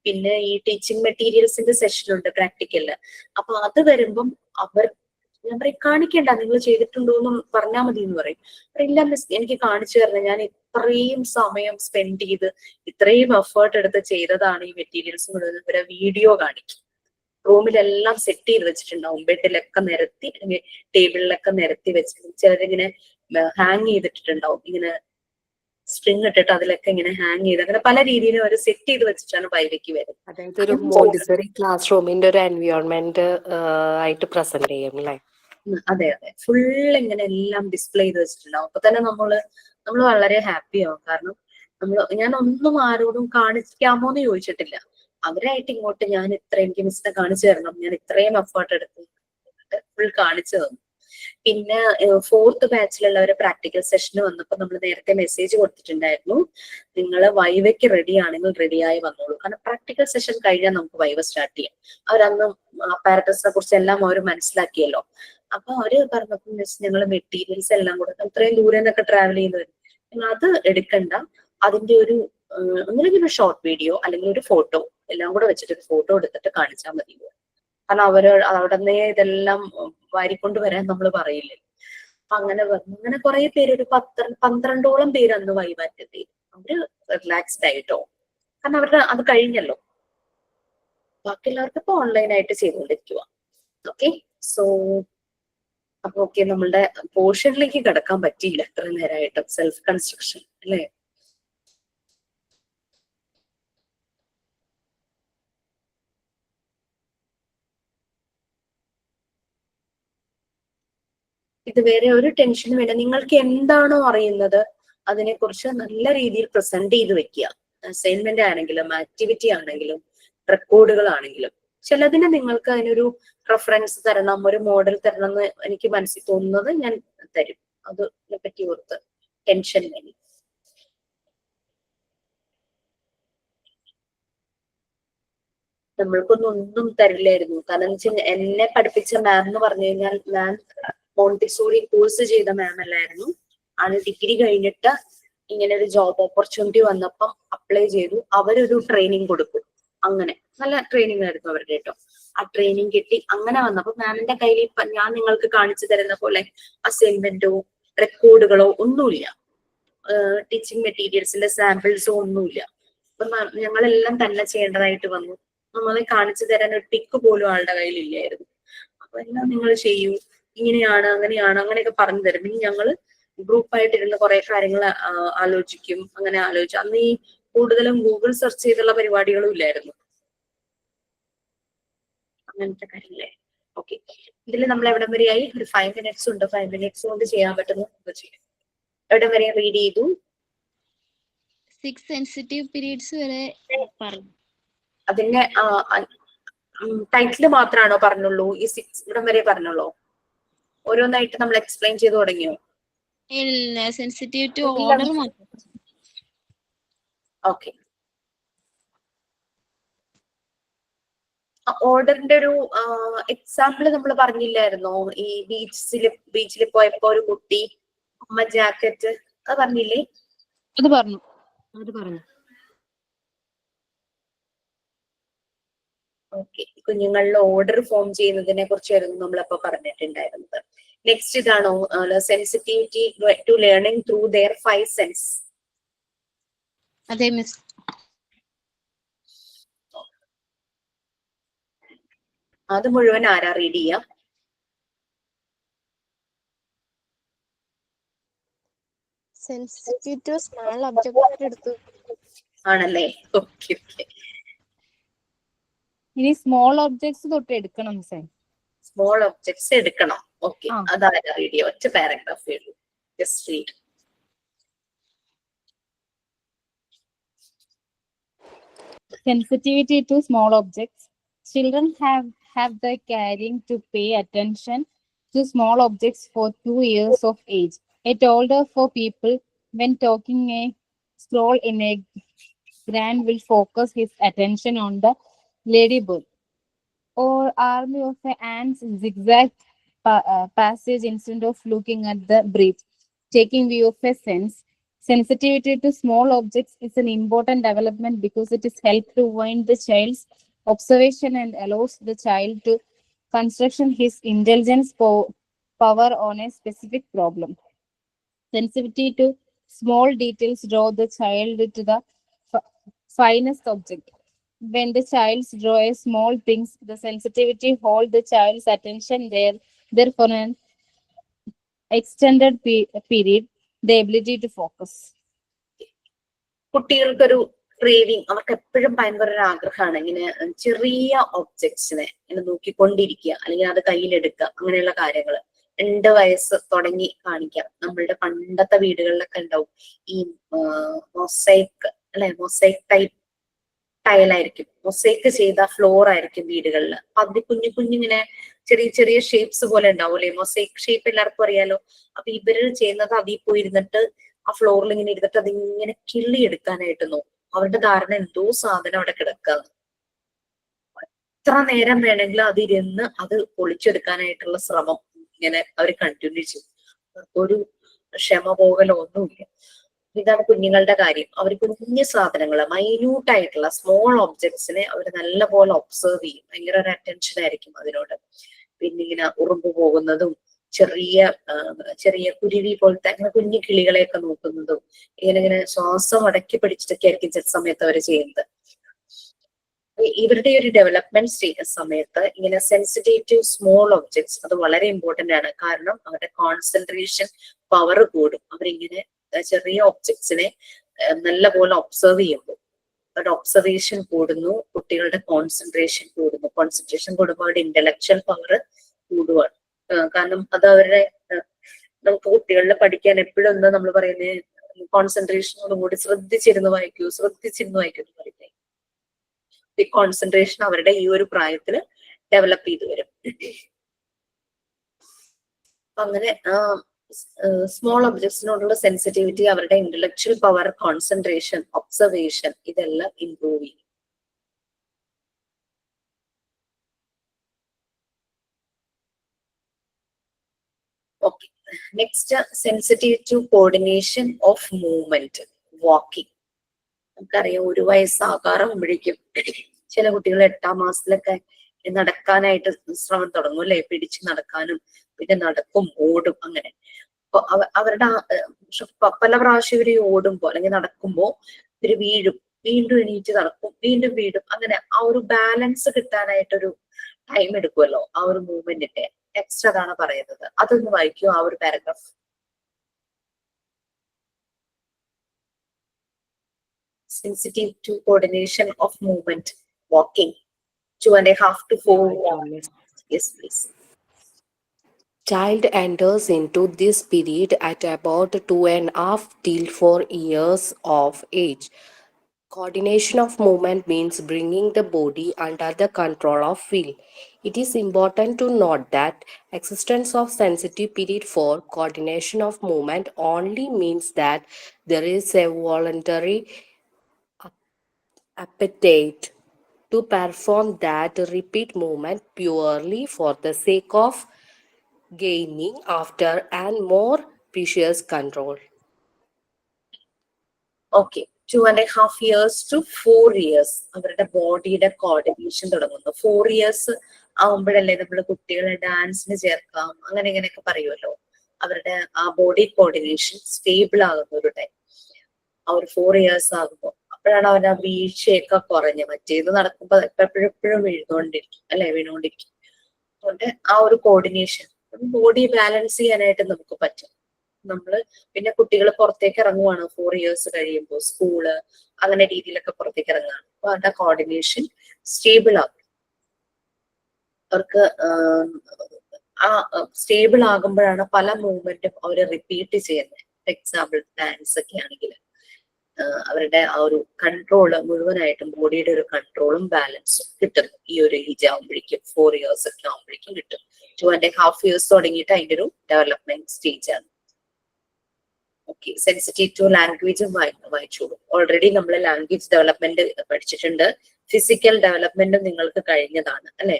പിന്നെ ഈ ടീച്ചിങ് മെറ്റീരിയൽസിന്റെ സെഷനുണ്ട് പ്രാക്ടിക്കല്. അപ്പൊ അത് വരുമ്പം ഞാൻ പറയും കാണിക്കണ്ട, നിങ്ങൾ ചെയ്തിട്ടുണ്ടോ എന്നും പറഞ്ഞാൽ മതി എന്ന് പറയും. ഇല്ല മിസ്, എനിക്ക് കാണിച്ചു തരണം, ഞാൻ ഇത്രയും സമയം സ്പെൻഡ് ചെയ്ത് ഇത്രയും എഫേർട്ട് എടുത്ത് ചെയ്തതാണ് ഈ മെറ്റീരിയൽസ് മുഴുവൻ. ഇവരെ വീഡിയോ കാണിക്കും. റൂമിലെല്ലാം സെറ്റ് ചെയ്ത് വെച്ചിട്ടുണ്ടാവും, ബെഡിലൊക്കെ നിരത്തി ടേബിളിലൊക്കെ നിരത്തി വെച്ച് ചിലരിങ്ങനെ ഹാങ് ചെയ്തിട്ടുണ്ടാവും, ഇങ്ങനെ സ്ട്രിങ് ഇട്ടിട്ട് അതിലൊക്കെ ഇങ്ങനെ ഹാങ് ചെയ്ത് അങ്ങനെ പല രീതിയിലും അവർ സെറ്റ് ചെയ്ത് വെച്ചിട്ടാണ് വൈവയ്ക്ക് വരുന്നത്. അതായത് ഒരു മോണ്ടിസറി ക്ലാസ് റൂമിന്റെ ഒരു എൻവയോൺമെന്റ് ആയിട്ട് പ്രസന്റ് ചെയ്യും അല്ലേ? അതെ അതെ, ഫുൾ ഇങ്ങനെ എല്ലാം ഡിസ്പ്ലേ ചെയ്ത് വെച്ചിട്ടുണ്ടാവും. അപ്പൊ തന്നെ നമ്മള് വളരെ ഹാപ്പി ആവും. കാരണം ഞാൻ ഒന്നും ആരോടും കാണിക്കാമോ എന്ന് ചോദിച്ചിട്ടില്ല. അവരായിട്ട് ഇങ്ങോട്ട് ഞാൻ എനിക്ക് മിസ്സിനെ കാണിച്ചു തരണം, ഞാൻ ഇത്രയും എഫേർട്ട് എടുത്ത് ഫുൾ കാണിച്ചു തന്നു. പിന്നെ 4th ബാച്ചിലുള്ളവരെ പ്രാക്ടിക്കൽ സെഷന് വന്നപ്പോൾ നമ്മൾ നേരത്തെ മെസ്സേജ് കൊടുത്തിട്ടുണ്ടായിരുന്നു, നിങ്ങൾ വൈവയ്ക്ക് റെഡി ആണെങ്കിൽ റെഡിയായി വന്നോളൂ. കാരണം പ്രാക്ടിക്കൽ സെഷൻ കഴിഞ്ഞാൽ നമുക്ക് വൈവ സ്റ്റാർട്ട് ചെയ്യാം. അവരന്ന് അപ്പാരറ്റസിനെ കുറിച്ച് എല്ലാം അവർ മനസ്സിലാക്കിയല്ലോ. അപ്പൊ അവര് പറഞ്ഞപ്പോൾ മിസ് ഞങ്ങൾ മെറ്റീരിയൽസ് എല്ലാം കൂടെ ഇത്രയും ദൂരെ നിന്നൊക്കെ ട്രാവൽ ചെയ്ത് വരും, അത് എടുക്കണ്ട. അതിന്റെ ഒരു ഒന്നുമില്ലെങ്കിൽ ഒരു ഷോർട്ട് വീഡിയോ അല്ലെങ്കിൽ ഒരു ഫോട്ടോ എല്ലാം കൂടെ വെച്ചിട്ട് ഒരു ഫോട്ടോ എടുത്തിട്ട് കാണിച്ചാൽ മതി. കാരണം അവിടെ നിന്നേ ഇതെല്ലാം വാരിക്കൊണ്ട് വരാൻ നമ്മൾ പറയില്ലേ. അപ്പൊ അങ്ങനെ വന്നു. അങ്ങനെ കുറെ പേര്, ഒരു 12ഓളം പേര് അന്ന് വൈവാറ്റത്തിൽ അവര് റിലാക്സ്ഡ് ആയിട്ടോ. കാരണം അവരുടെ അത് കഴിഞ്ഞല്ലോ. ബാക്കി എല്ലാവർക്കും ഇപ്പൊ ഓൺലൈനായിട്ട് ചെയ്തുകൊണ്ടിരിക്കുക. ഓക്കെ, സോ അപ്പൊ ഓക്കെ, നമ്മളുടെ പോർഷനിലേക്ക് കിടക്കാൻ പറ്റിയില്ല എത്ര നേരമായിട്ടും. സെൽഫ് കൺസ്ട്രക്ഷൻ അല്ലേ? ഇത് വേറെ ഒരു ടെൻഷനും വേണ്ട. നിങ്ങൾക്ക് എന്താണോ അറിയുന്നത് അതിനെക്കുറിച്ച് നല്ല രീതിയിൽ പ്രസന്റ് ചെയ്ത് വെക്കുക. അസൈൻമെന്റ് ആണെങ്കിലും ആക്ടിവിറ്റി ആണെങ്കിലും റെക്കോർഡുകളാണെങ്കിലും. ചിലതിന് നിങ്ങൾക്ക് അതിനൊരു റെഫറൻസ് തരണം, ഒരു മോഡൽ തരണം എന്ന് എനിക്ക് മനസ്സിൽ തോന്നുന്നത് ഞാൻ തരും. അതിനെ പറ്റി ഓർത്ത് ടെൻഷൻ വേണ്ടി. നമ്മൾക്കൊന്നും തരില്ലായിരുന്നു. കാരണം വെച്ചാൽ എന്നെ പഠിപ്പിച്ച മാം എന്ന് പറഞ്ഞു കഴിഞ്ഞാൽ മാം മോണ്ടിസോറി കോഴ്സ് ചെയ്ത മാം അല്ലായിരുന്നു. ആണ് ഡിഗ്രി കഴിഞ്ഞിട്ട് ഇങ്ങനെ ഒരു ജോബ് ഓപ്പർച്യൂണിറ്റി വന്നപ്പം അപ്ലൈ ചെയ്തു. അവരൊരു ട്രെയിനിങ് കൊടുക്കും. അങ്ങനെ നല്ല ട്രെയിനിങ് ആയിരുന്നു അവരുടെ കേട്ടോ. ആ ട്രെയിനിങ് കിട്ടി. അങ്ങനെ വന്നപ്പോ മാമിന്റെ കയ്യിൽ ഞാൻ നിങ്ങൾക്ക് കാണിച്ചു തരുന്ന പോലെ അസൈൻമെന്റോ റെക്കോർഡുകളോ ഒന്നുമില്ല. ടീച്ചിങ് മെറ്റീരിയൽസിന്റെ സാമ്പിൾസോ ഒന്നുമില്ല. അപ്പൊ ഞങ്ങളെല്ലാം തന്നെ ചെയ്യേണ്ടതായിട്ട് വന്നു. നമ്മളെ കാണിച്ചു തരാൻ ഒരു പിക്ക് പോലും ആളുടെ കയ്യിൽ ഇല്ലായിരുന്നു. അപ്പൊ എല്ലാം നിങ്ങൾ ചെയ്യൂ, ഇങ്ങനെയാണ് അങ്ങനെയാണ് അങ്ങനെയൊക്കെ പറഞ്ഞു തരും. ഇനി ഞങ്ങള് ഗ്രൂപ്പായിട്ടിരുന്ന് കുറെ കാര്യങ്ങൾ ആലോചിക്കും. അങ്ങനെ ആലോചിച്ചു. അന്ന് ഈ കൂടുതലും ഗൂഗിൾ സെർച്ച് ചെയ്തുള്ള പരിപാടികളും ഇല്ലായിരുന്നു. അങ്ങനത്തെ കാര്യങ്ങളെ. ഓക്കെ, ഇതിൽ നമ്മൾ എവിടം വരെയായി? ഒരു 5 minutes ഉണ്ട്. 5 minutes കൊണ്ട് ചെയ്യാൻ പറ്റുന്ന ചെയ്യാം. എവിടം വരെ റീഡ് ചെയ്തു? 6 സെൻസിറ്റീവ് പീരീഡ്സ് വരെ പറഞ്ഞു. അതിന്റെ ടൈറ്റില് മാത്രമാണോ പറഞ്ഞുള്ളൂ? ഈ 6 ഇവിടം വരെ പറഞ്ഞുള്ളൂ? ഓരോന്നായിട്ട് നമ്മൾ എക്സ്പ്ലെയിൻ ചെയ്ത് തുടങ്ങിയോ? ഇല്ല, സെൻസിറ്റീവ് ടു ഓർഡർ മാത്രം. ഓക്കെ, ഓർഡറിന്റെ ഒരു എക്സാമ്പിൾ നമ്മൾ പറഞ്ഞില്ലായിരുന്നോ? ഈ ബീച്ചിൽ പോയപ്പോ ഒരു കുട്ടി അമ്മ ജാക്കറ്റ്, അത് പറഞ്ഞില്ലേ? അത് പറഞ്ഞു. ഓക്കെ, കുഞ്ഞുങ്ങളുടെ ഓർഡർ ഫോം ചെയ്യുന്നതിനെ കുറിച്ചായിരുന്നു നമ്മളപ്പോ പറഞ്ഞിട്ടുണ്ടായിരുന്നത്. നെക്സ്റ്റ് ഇതാണോ sensitivity to learning through there 5 sense? അതെ മിസ്. അത് മുഴുവൻ ആരാ റീഡ് ചെയ്യാം? സെൻസിറ്റീവ് ടു സ്മോൾ ഒബ്ജക്റ്റ് എടുത്തു. ആണല്ലേ? Okay okay. ഇനി സ്മോൾ ഒബ്ജക്ട്സ് തൊട്ട് എടുക്കണം മിസ്സേ. സ്മോൾ ഒബ്ജക്ട്സ് എടുക്കണം. ഓക്കെ, അതാരാ റീഡ് ചെയ്യാം? ഒറ്റ പാരഗ്രാഫ് എഴുതൂ. Just read. Sensitivity to small objects. Children have the caring to pay attention to small objects for 2 years of age. Yet older for people, when talking a scroll in a grand will focus his attention on the ladybird or army of the ants zigzag passage instead of looking at the breath. Taking view of a sense. Sensitivity to small objects is an important development because it is help to wind the child's observation and allows the child to construction his intelligence power on a specific problem. Sensitivity to small details draw the child to the finest object. When the child draw a small things, the sensitivity hold the child's attention there for an extended period. The ability to focus. കുട്ടികൾക്കൊരു craving, അവർക്ക് എപ്പോഴും ഭയങ്കര ഒരു ആഗ്രഹമാണ് ഇങ്ങനെ ചെറിയ ഒബ്ജക്ട്സിനെ ഇങ്ങനെ നോക്കിക്കൊണ്ടിരിക്കുക, അല്ലെങ്കിൽ അത് കയ്യിലെടുക്കുക, അങ്ങനെയുള്ള കാര്യങ്ങൾ. 2 വയസ്സ് തുടങ്ങി കാണിക്കാം. നമ്മളുടെ പണ്ടത്തെ വീടുകളിലൊക്കെ ഉണ്ടാവും ഈ മൊസൈക്ക് അല്ലെ, മൊസൈക്ക് ടൈലായിരിക്കും, മൊസൈക്ക് ചെയ്ത ഫ്ലോർ ആയിരിക്കും വീടുകളിൽ. അപ്പൊ അതിൽ കുഞ്ഞിങ്ങനെ ചെറിയ ചെറിയ ഷേപ്സ് പോലെ ഉണ്ടാവൂലേ? മൊസൈക്ക് ഷേപ്പ് എല്ലാവർക്കും അറിയാലോ. അപ്പൊ ഇവര് ചെയ്യുന്നത് അതിൽ പോയിരുന്നിട്ട് ആ ഫ്ലോറിൽ ഇങ്ങനെ ഇരുന്നിട്ട് അതിങ്ങനെ കിള്ളി എടുക്കാനായിട്ട് നോക്കും. അവരുടെ ധാരണ എന്തോ സാധനം അവിടെ കിടക്കാന്ന്. എത്ര നേരം വേണമെങ്കിലും അതിരുന്ന് അത് പൊളിച്ചെടുക്കാനായിട്ടുള്ള ശ്രമം ഇങ്ങനെ അവർ കണ്ടിന്യൂ ചെയ്യും. ഒരു ക്ഷമ പോകലോ ഒന്നുമില്ല. ഇതാണ് കുഞ്ഞുങ്ങളുടെ കാര്യം. അവർ കുഞ്ഞു സാധനങ്ങൾ, മൈന്യൂട്ട് ആയിട്ടുള്ള സ്മോൾ ഒബ്ജക്ട്സിനെ അവർ നല്ലപോലെ ഒബ്സർവ് ചെയ്യും. ഭയങ്കര ഒരു അറ്റൻഷൻ ആയിരിക്കും അതിനോട്. പിന്നെ ഇങ്ങനെ ഉറുമ്പ് പോകുന്നതും ചെറിയ കുരുവി പോലത്തെ അങ്ങനെ കുഞ്ഞു കിളികളെയൊക്കെ നോക്കുന്നതും ഇങ്ങനെ ശ്വാസം അടക്കി പിടിച്ചിട്ടൊക്കെ ആയിരിക്കും ചില സമയത്ത് അവർ ചെയ്യുന്നത്. ഇവരുടെ ഒരു ഡെവലപ്മെന്റ് സ്റ്റേജ് സമയത്ത് ഇങ്ങനെ സെൻസിറ്റീവ് ടു സ്മോൾ ഒബ്ജക്ട്സ് അത് വളരെ ഇമ്പോർട്ടന്റ് ആണ്. കാരണം അവരുടെ കോൺസെൻട്രേഷൻ പവർ കൂടും. അവരിങ്ങനെ ചെറിയ ഒബ്ജക്ട്സിനെ നല്ലപോലെ ഒബ്സർവ് ചെയ്യുമ്പോൾ അവരുടെ ഒബ്സർവേഷൻ കൂടുന്നു, കുട്ടികളുടെ കോൺസെൻട്രേഷൻ കൂടുന്നു. കോൺസെൻട്രേഷൻ കൂടുമ്പോൾ അവരുടെ ഇന്റലക്ച്വൽ പവർ കൂടുകയാണ്. കാരണം അത് അവരുടെ നമുക്ക് കുട്ടികളിൽ പഠിക്കാൻ എപ്പോഴും എന്താ നമ്മൾ പറയുന്നത്, കോൺസെൻട്രേഷനോടുകൂടി ശ്രദ്ധിച്ചിരുന്ന് വായിക്കൂ എന്ന് പറയുന്നത്. ഈ കോൺസെൻട്രേഷൻ അവരുടെ ഈ ഒരു പ്രായത്തിൽ ഡെവലപ്പ് ചെയ്തു വരും. അങ്ങനെ സ്മോൾ ഒബ്ജക്ട്സിനോടുള്ള സെൻസിറ്റിവിറ്റി, അവരുടെ ഇന്റലക്ച്വൽ പവർ, കോൺസെൻട്രേഷൻ, ഒബ്സർവേഷൻ ഇതെല്ലാം ഇംപ്രൂവ് ചെയ്യും. Okay, next sensitive to coordination of movement, walking. നമുക്കറിയാം 1 വയസ്സാകാറാകുമ്പോഴേക്കും ചില കുട്ടികൾ 8ാം മാസത്തിലൊക്കെ നടക്കാനായിട്ട് ശ്രമം തുടങ്ങും അല്ലെ, പിടിച്ച് നടക്കാനും പിന്നെ നടക്കും, ഓടും. അങ്ങനെ അവരുടെ പല പ്രാവശ്യം ഇവര് ഓടുമ്പോ അല്ലെങ്കിൽ നടക്കുമ്പോ ഇവര് വീഴും, വീണ്ടും എണീറ്റ് നടക്കും, വീണ്ടും വീഴും. അങ്ങനെ ആ ഒരു ബാലൻസ് കിട്ടാനായിട്ടൊരു ടൈം എടുക്കുമല്ലോ ആ ഒരു മൂവ്മെന്റിന്റെ. നെക്സ്റ്റ് അതാണ് പറയുന്നത്. അതൊന്ന് വായിക്കൂ ആ ഒരു paragraph. Sensitive to coordination of movement, walking, 2.5 to 4 years. Yes, please. Child enters into this period at about 2.5 till 4 years of age. Coordination of movement means bringing the body under the control of will. It is important to note that existence of sensitive period for coordination of movement only means that there is a voluntary appetite to perform that repeat movement purely for the sake of gaining after and more precious control. Okay, 2.5 years to 4 years അവരുടെ ബോഡിയുടെ coordination തുടങ്ങുന്നു. 4 years ആവുമ്പോഴല്ലേ നമ്മൾ കുട്ടികളെ ഡാൻസിന് ചേർക്കാം, അങ്ങനെ ഇങ്ങനെയൊക്കെ പറയുമല്ലോ. അവരുടെ ആ ബോഡി കോർഡിനേഷൻ സ്റ്റേബിൾ ആകുന്ന ഒരു ടൈം ആ ഒരു 4 years ആകുമ്പോൾ. അപ്പോഴാണ് അവരുടെ വീഴ്ചയൊക്കെ കുറഞ്ഞ്, മറ്റേത് നടക്കുമ്പോ എപ്പോഴും വീഴുന്നോണ്ടിരിക്കും അല്ലെ, വീണുകൊണ്ടിരിക്കും. അതുകൊണ്ട് ആ ഒരു കോർഡിനേഷൻ ബോഡി ബാലൻസ് ചെയ്യാനായിട്ട് നമുക്ക് പറ്റും. നമ്മള് പിന്നെ കുട്ടികൾ പുറത്തേക്ക് ഇറങ്ങുവാണ് 4 years കഴിയുമ്പോൾ, സ്കൂള് അങ്ങനെ രീതിയിലൊക്കെ പുറത്തേക്ക് ഇറങ്ങുകയാണ്. അപ്പൊ അവരുടെ കോർഡിനേഷൻ സ്റ്റേബിൾ ആകും. അവർക്ക് ആ സ്റ്റേബിൾ ആകുമ്പോഴാണ് പല മൂവ്മെന്റും അവര് റിപ്പീറ്റ് ചെയ്യുന്നത്. ഫോർ എക്സാമ്പിൾ ഡാൻസ് ഒക്കെ ആണെങ്കിൽ അവരുടെ ആ ഒരു കൺട്രോള് മുഴുവനായിട്ടും ബോഡിയുടെ ഒരു കൺട്രോളും ബാലൻസും കിട്ടുന്നു ഈ ഒരു ഏജ് ആകുമ്പോഴേക്കും. 4 years ഒക്കെ ആകുമ്പോഴേക്കും കിട്ടും. 2.5 years തുടങ്ങിയിട്ട് അതിന്റെ ഒരു ഡെവലപ്മെന്റ് സ്റ്റേജ് ആണ്. ഓക്കെ, സെൻസിറ്റീവ് ടു ലാംഗ്വേജും വായിച്ചോളൂ. ഓൾറെഡി നമ്മൾ ലാംഗ്വേജ് ഡെവലപ്മെന്റ് പഠിച്ചിട്ടുണ്ട്. ഫിസിക്കൽ ഡെവലപ്മെന്റും നിങ്ങൾക്ക് കഴിഞ്ഞതാണ് അല്ലെ.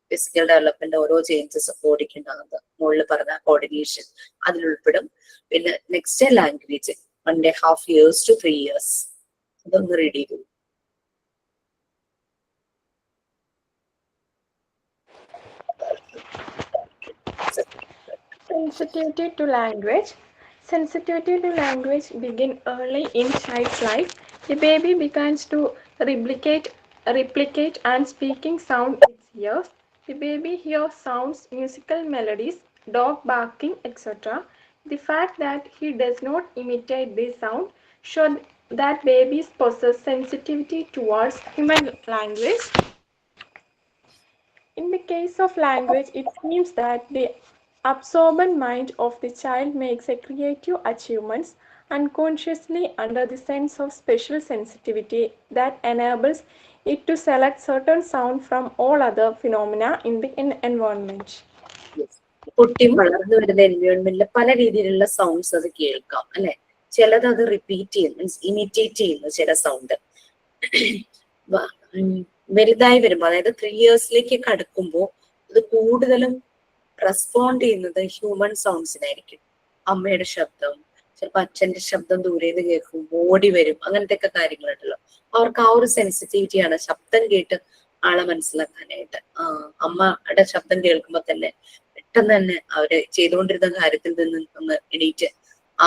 ഫിസിക്കൽ ഡെവലപ്മെന്റ് ഓരോ ചേഞ്ചസ് ബോഡിക്ക് ഉണ്ടാകുന്നത്, മുകളിൽ പറഞ്ഞ കോർഡിനേഷൻ അതിലുൾപ്പെടും. പിന്നെ next language 1.5 years to 3 years. അതൊന്ന് റീഡ് ചെയ്തു. Sensitivity to language. Sensitivity to language begin early in child's life. The baby begins to replicate and speaking sound its ears. The baby hears sounds, musical melodies, dog barking, etc. The fact that he does not imitate this sound shows that babies possess sensitivity towards human language. In the case of language, it seems that the absorbent mind of the child makes a creative achievements unconsciously under the sense of special sensitivity that enables it to select certain sound from all other phenomena in the environment. കുട്ടി വളർന്നു വരുന്ന എൻവയോൺമെന്റിൽ പല രീതിയിലുള്ള sounds അത് കേൾക്കാം അല്ലെ. ചിലത് അത് റിപ്പീറ്റ് ചെയ്യുന്നു, മീൻസ് ഇമിറ്റേറ്റ് ചെയ്യുന്നു ചില സൗണ്ട്. വലുതായി വരുമ്പോൾ, അതായത് 3 yearsലേക്ക് കടക്കുമ്പോൾ ഇത് കൂടുതലും റെസ്പോണ്ട് ചെയ്യുന്നത് ഹ്യൂമൻ സൗണ്ട്സിനായിരിക്കും. അമ്മയുടെ ശബ്ദം, ചിലപ്പോൾ അച്ഛന്റെ ശബ്ദം ദൂരേന്ന് കേൾക്കും, ഓടി വരും, അങ്ങനത്തെ ഒക്കെ കാര്യങ്ങളുണ്ടല്ലോ. അവർക്ക് ആ ഒരു സെൻസിറ്റിവിറ്റിയാണ് ശബ്ദം കേട്ട് ആളെ മനസ്സിലാക്കാനായിട്ട്. അമ്മയുടെ ശബ്ദം കേൾക്കുമ്പോ തന്നെ പെട്ടെന്ന് തന്നെ അവര് ചെയ്തുകൊണ്ടിരുന്ന കാര്യത്തിൽ നിന്ന് ഒന്ന് എണീറ്റ്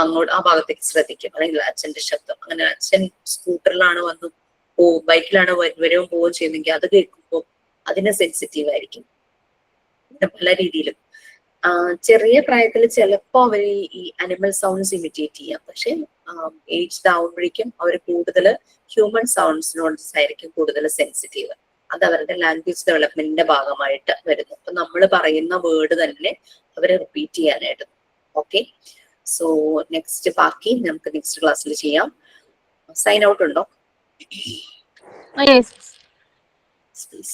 അങ്ങോട്ട് ആ ഭാഗത്തേക്ക് ശ്രദ്ധിക്കും. അല്ലെങ്കിൽ അച്ഛന്റെ ശബ്ദം, അങ്ങനെ അച്ഛൻ സ്കൂട്ടറിലാണ് വന്നു ബൈക്കിലാണ് വരവും പോവുകയും ചെയ്യുന്നെങ്കിൽ അത് കേൾക്കുമ്പോൾ അതിന് സെൻസിറ്റീവ് ആയിരിക്കും. പല രീതിയിലും ചെറിയ പ്രായത്തിൽ ചിലപ്പോ അവര് ഈ അനിമൽ സൗണ്ട്സ് ഇമിറ്റേറ്റ് ചെയ്യാം. പക്ഷെ ഏജ്ഡ് ആവുമ്പോഴേക്കും അവർ കൂടുതൽ ഹ്യൂമൻ സൗണ്ട്സിനോട്സ് ആയിരിക്കും കൂടുതൽ സെൻസിറ്റീവ്. അത് അവരുടെ ലാംഗ്വേജ് ഡെവലപ്മെന്റിന്റെ ഭാഗമായിട്ട് വരുന്നു. അപ്പൊ നമ്മൾ പറയുന്ന വേർഡ് തന്നെ അവരെ റിപ്പീറ്റ് ചെയ്യാനായിട്ട്. ഓക്കെ, സോ നെക്സ്റ്റ് ബാക്കി നമുക്ക് നെക്സ്റ്റ് ക്ലാസ്സിൽ ചെയ്യാം. സൈൻ ഔട്ട് ഉണ്ടോ? Yes. Please.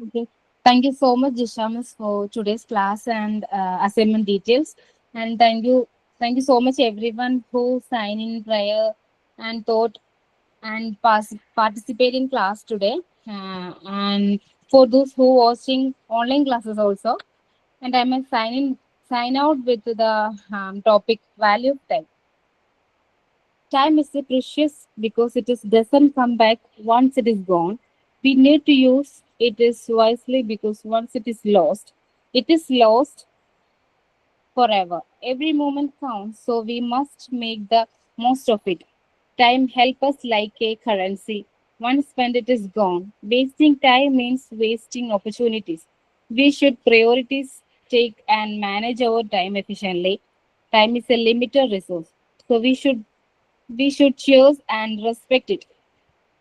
Okay. Thank you so much, Jisha Miss, for today's class and assignment details. And thank you so much everyone who signed in prayer and thought and participate in class today. And for those who watching online classes also. And I must sign out with the topic value of time. Time is precious because it doesn't come back once it is gone. We need to use it wisely because once it is lost forever. Every moment counts, so we must make the most of it. Time helps us like a currency. Once spent, it is gone. Wasting time means wasting opportunities. We should take and manage our time efficiently. Time is a limited resource, so we should choose and respect it.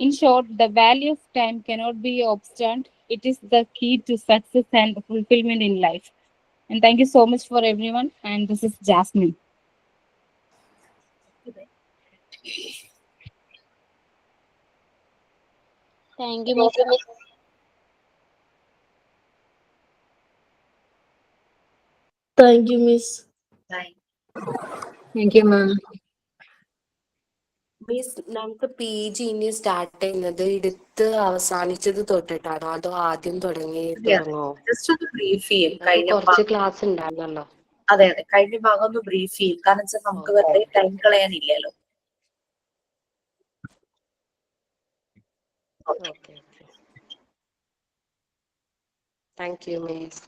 In short, the value of time cannot be obstinate. It is the key to success and fulfillment in life. And thank you so much for everyone. And this is Jasmine. Thank you, Miss. Thank you, Miss. Bye. Thank you, ma'am. Means നമുക്ക് PG ഇനി start ചെയ്യുന്നത് എടുത്ത് അവസാനിച്ചത് തൊട്ടിട്ടാണോ അതോ ആദ്യം തുടങ്ങോ? Just ഒന്ന് brief ചെയ്യും. കുറച്ച് ക്ലാസ് ഉണ്ടായിരുന്നല്ലോ. അതെ, കഴിഞ്ഞ ഭാഗം ഒന്ന് ബ്രീഫ് ചെയ്യും. കാരണം വെച്ചാൽ നമുക്ക് വെറുതെ ടൈം കളയാനില്ലല്ലോ. Okay, thank you miss.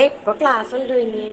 ഇപ്പൊ ക്ലാസ് ഉണ്ട് ഇനി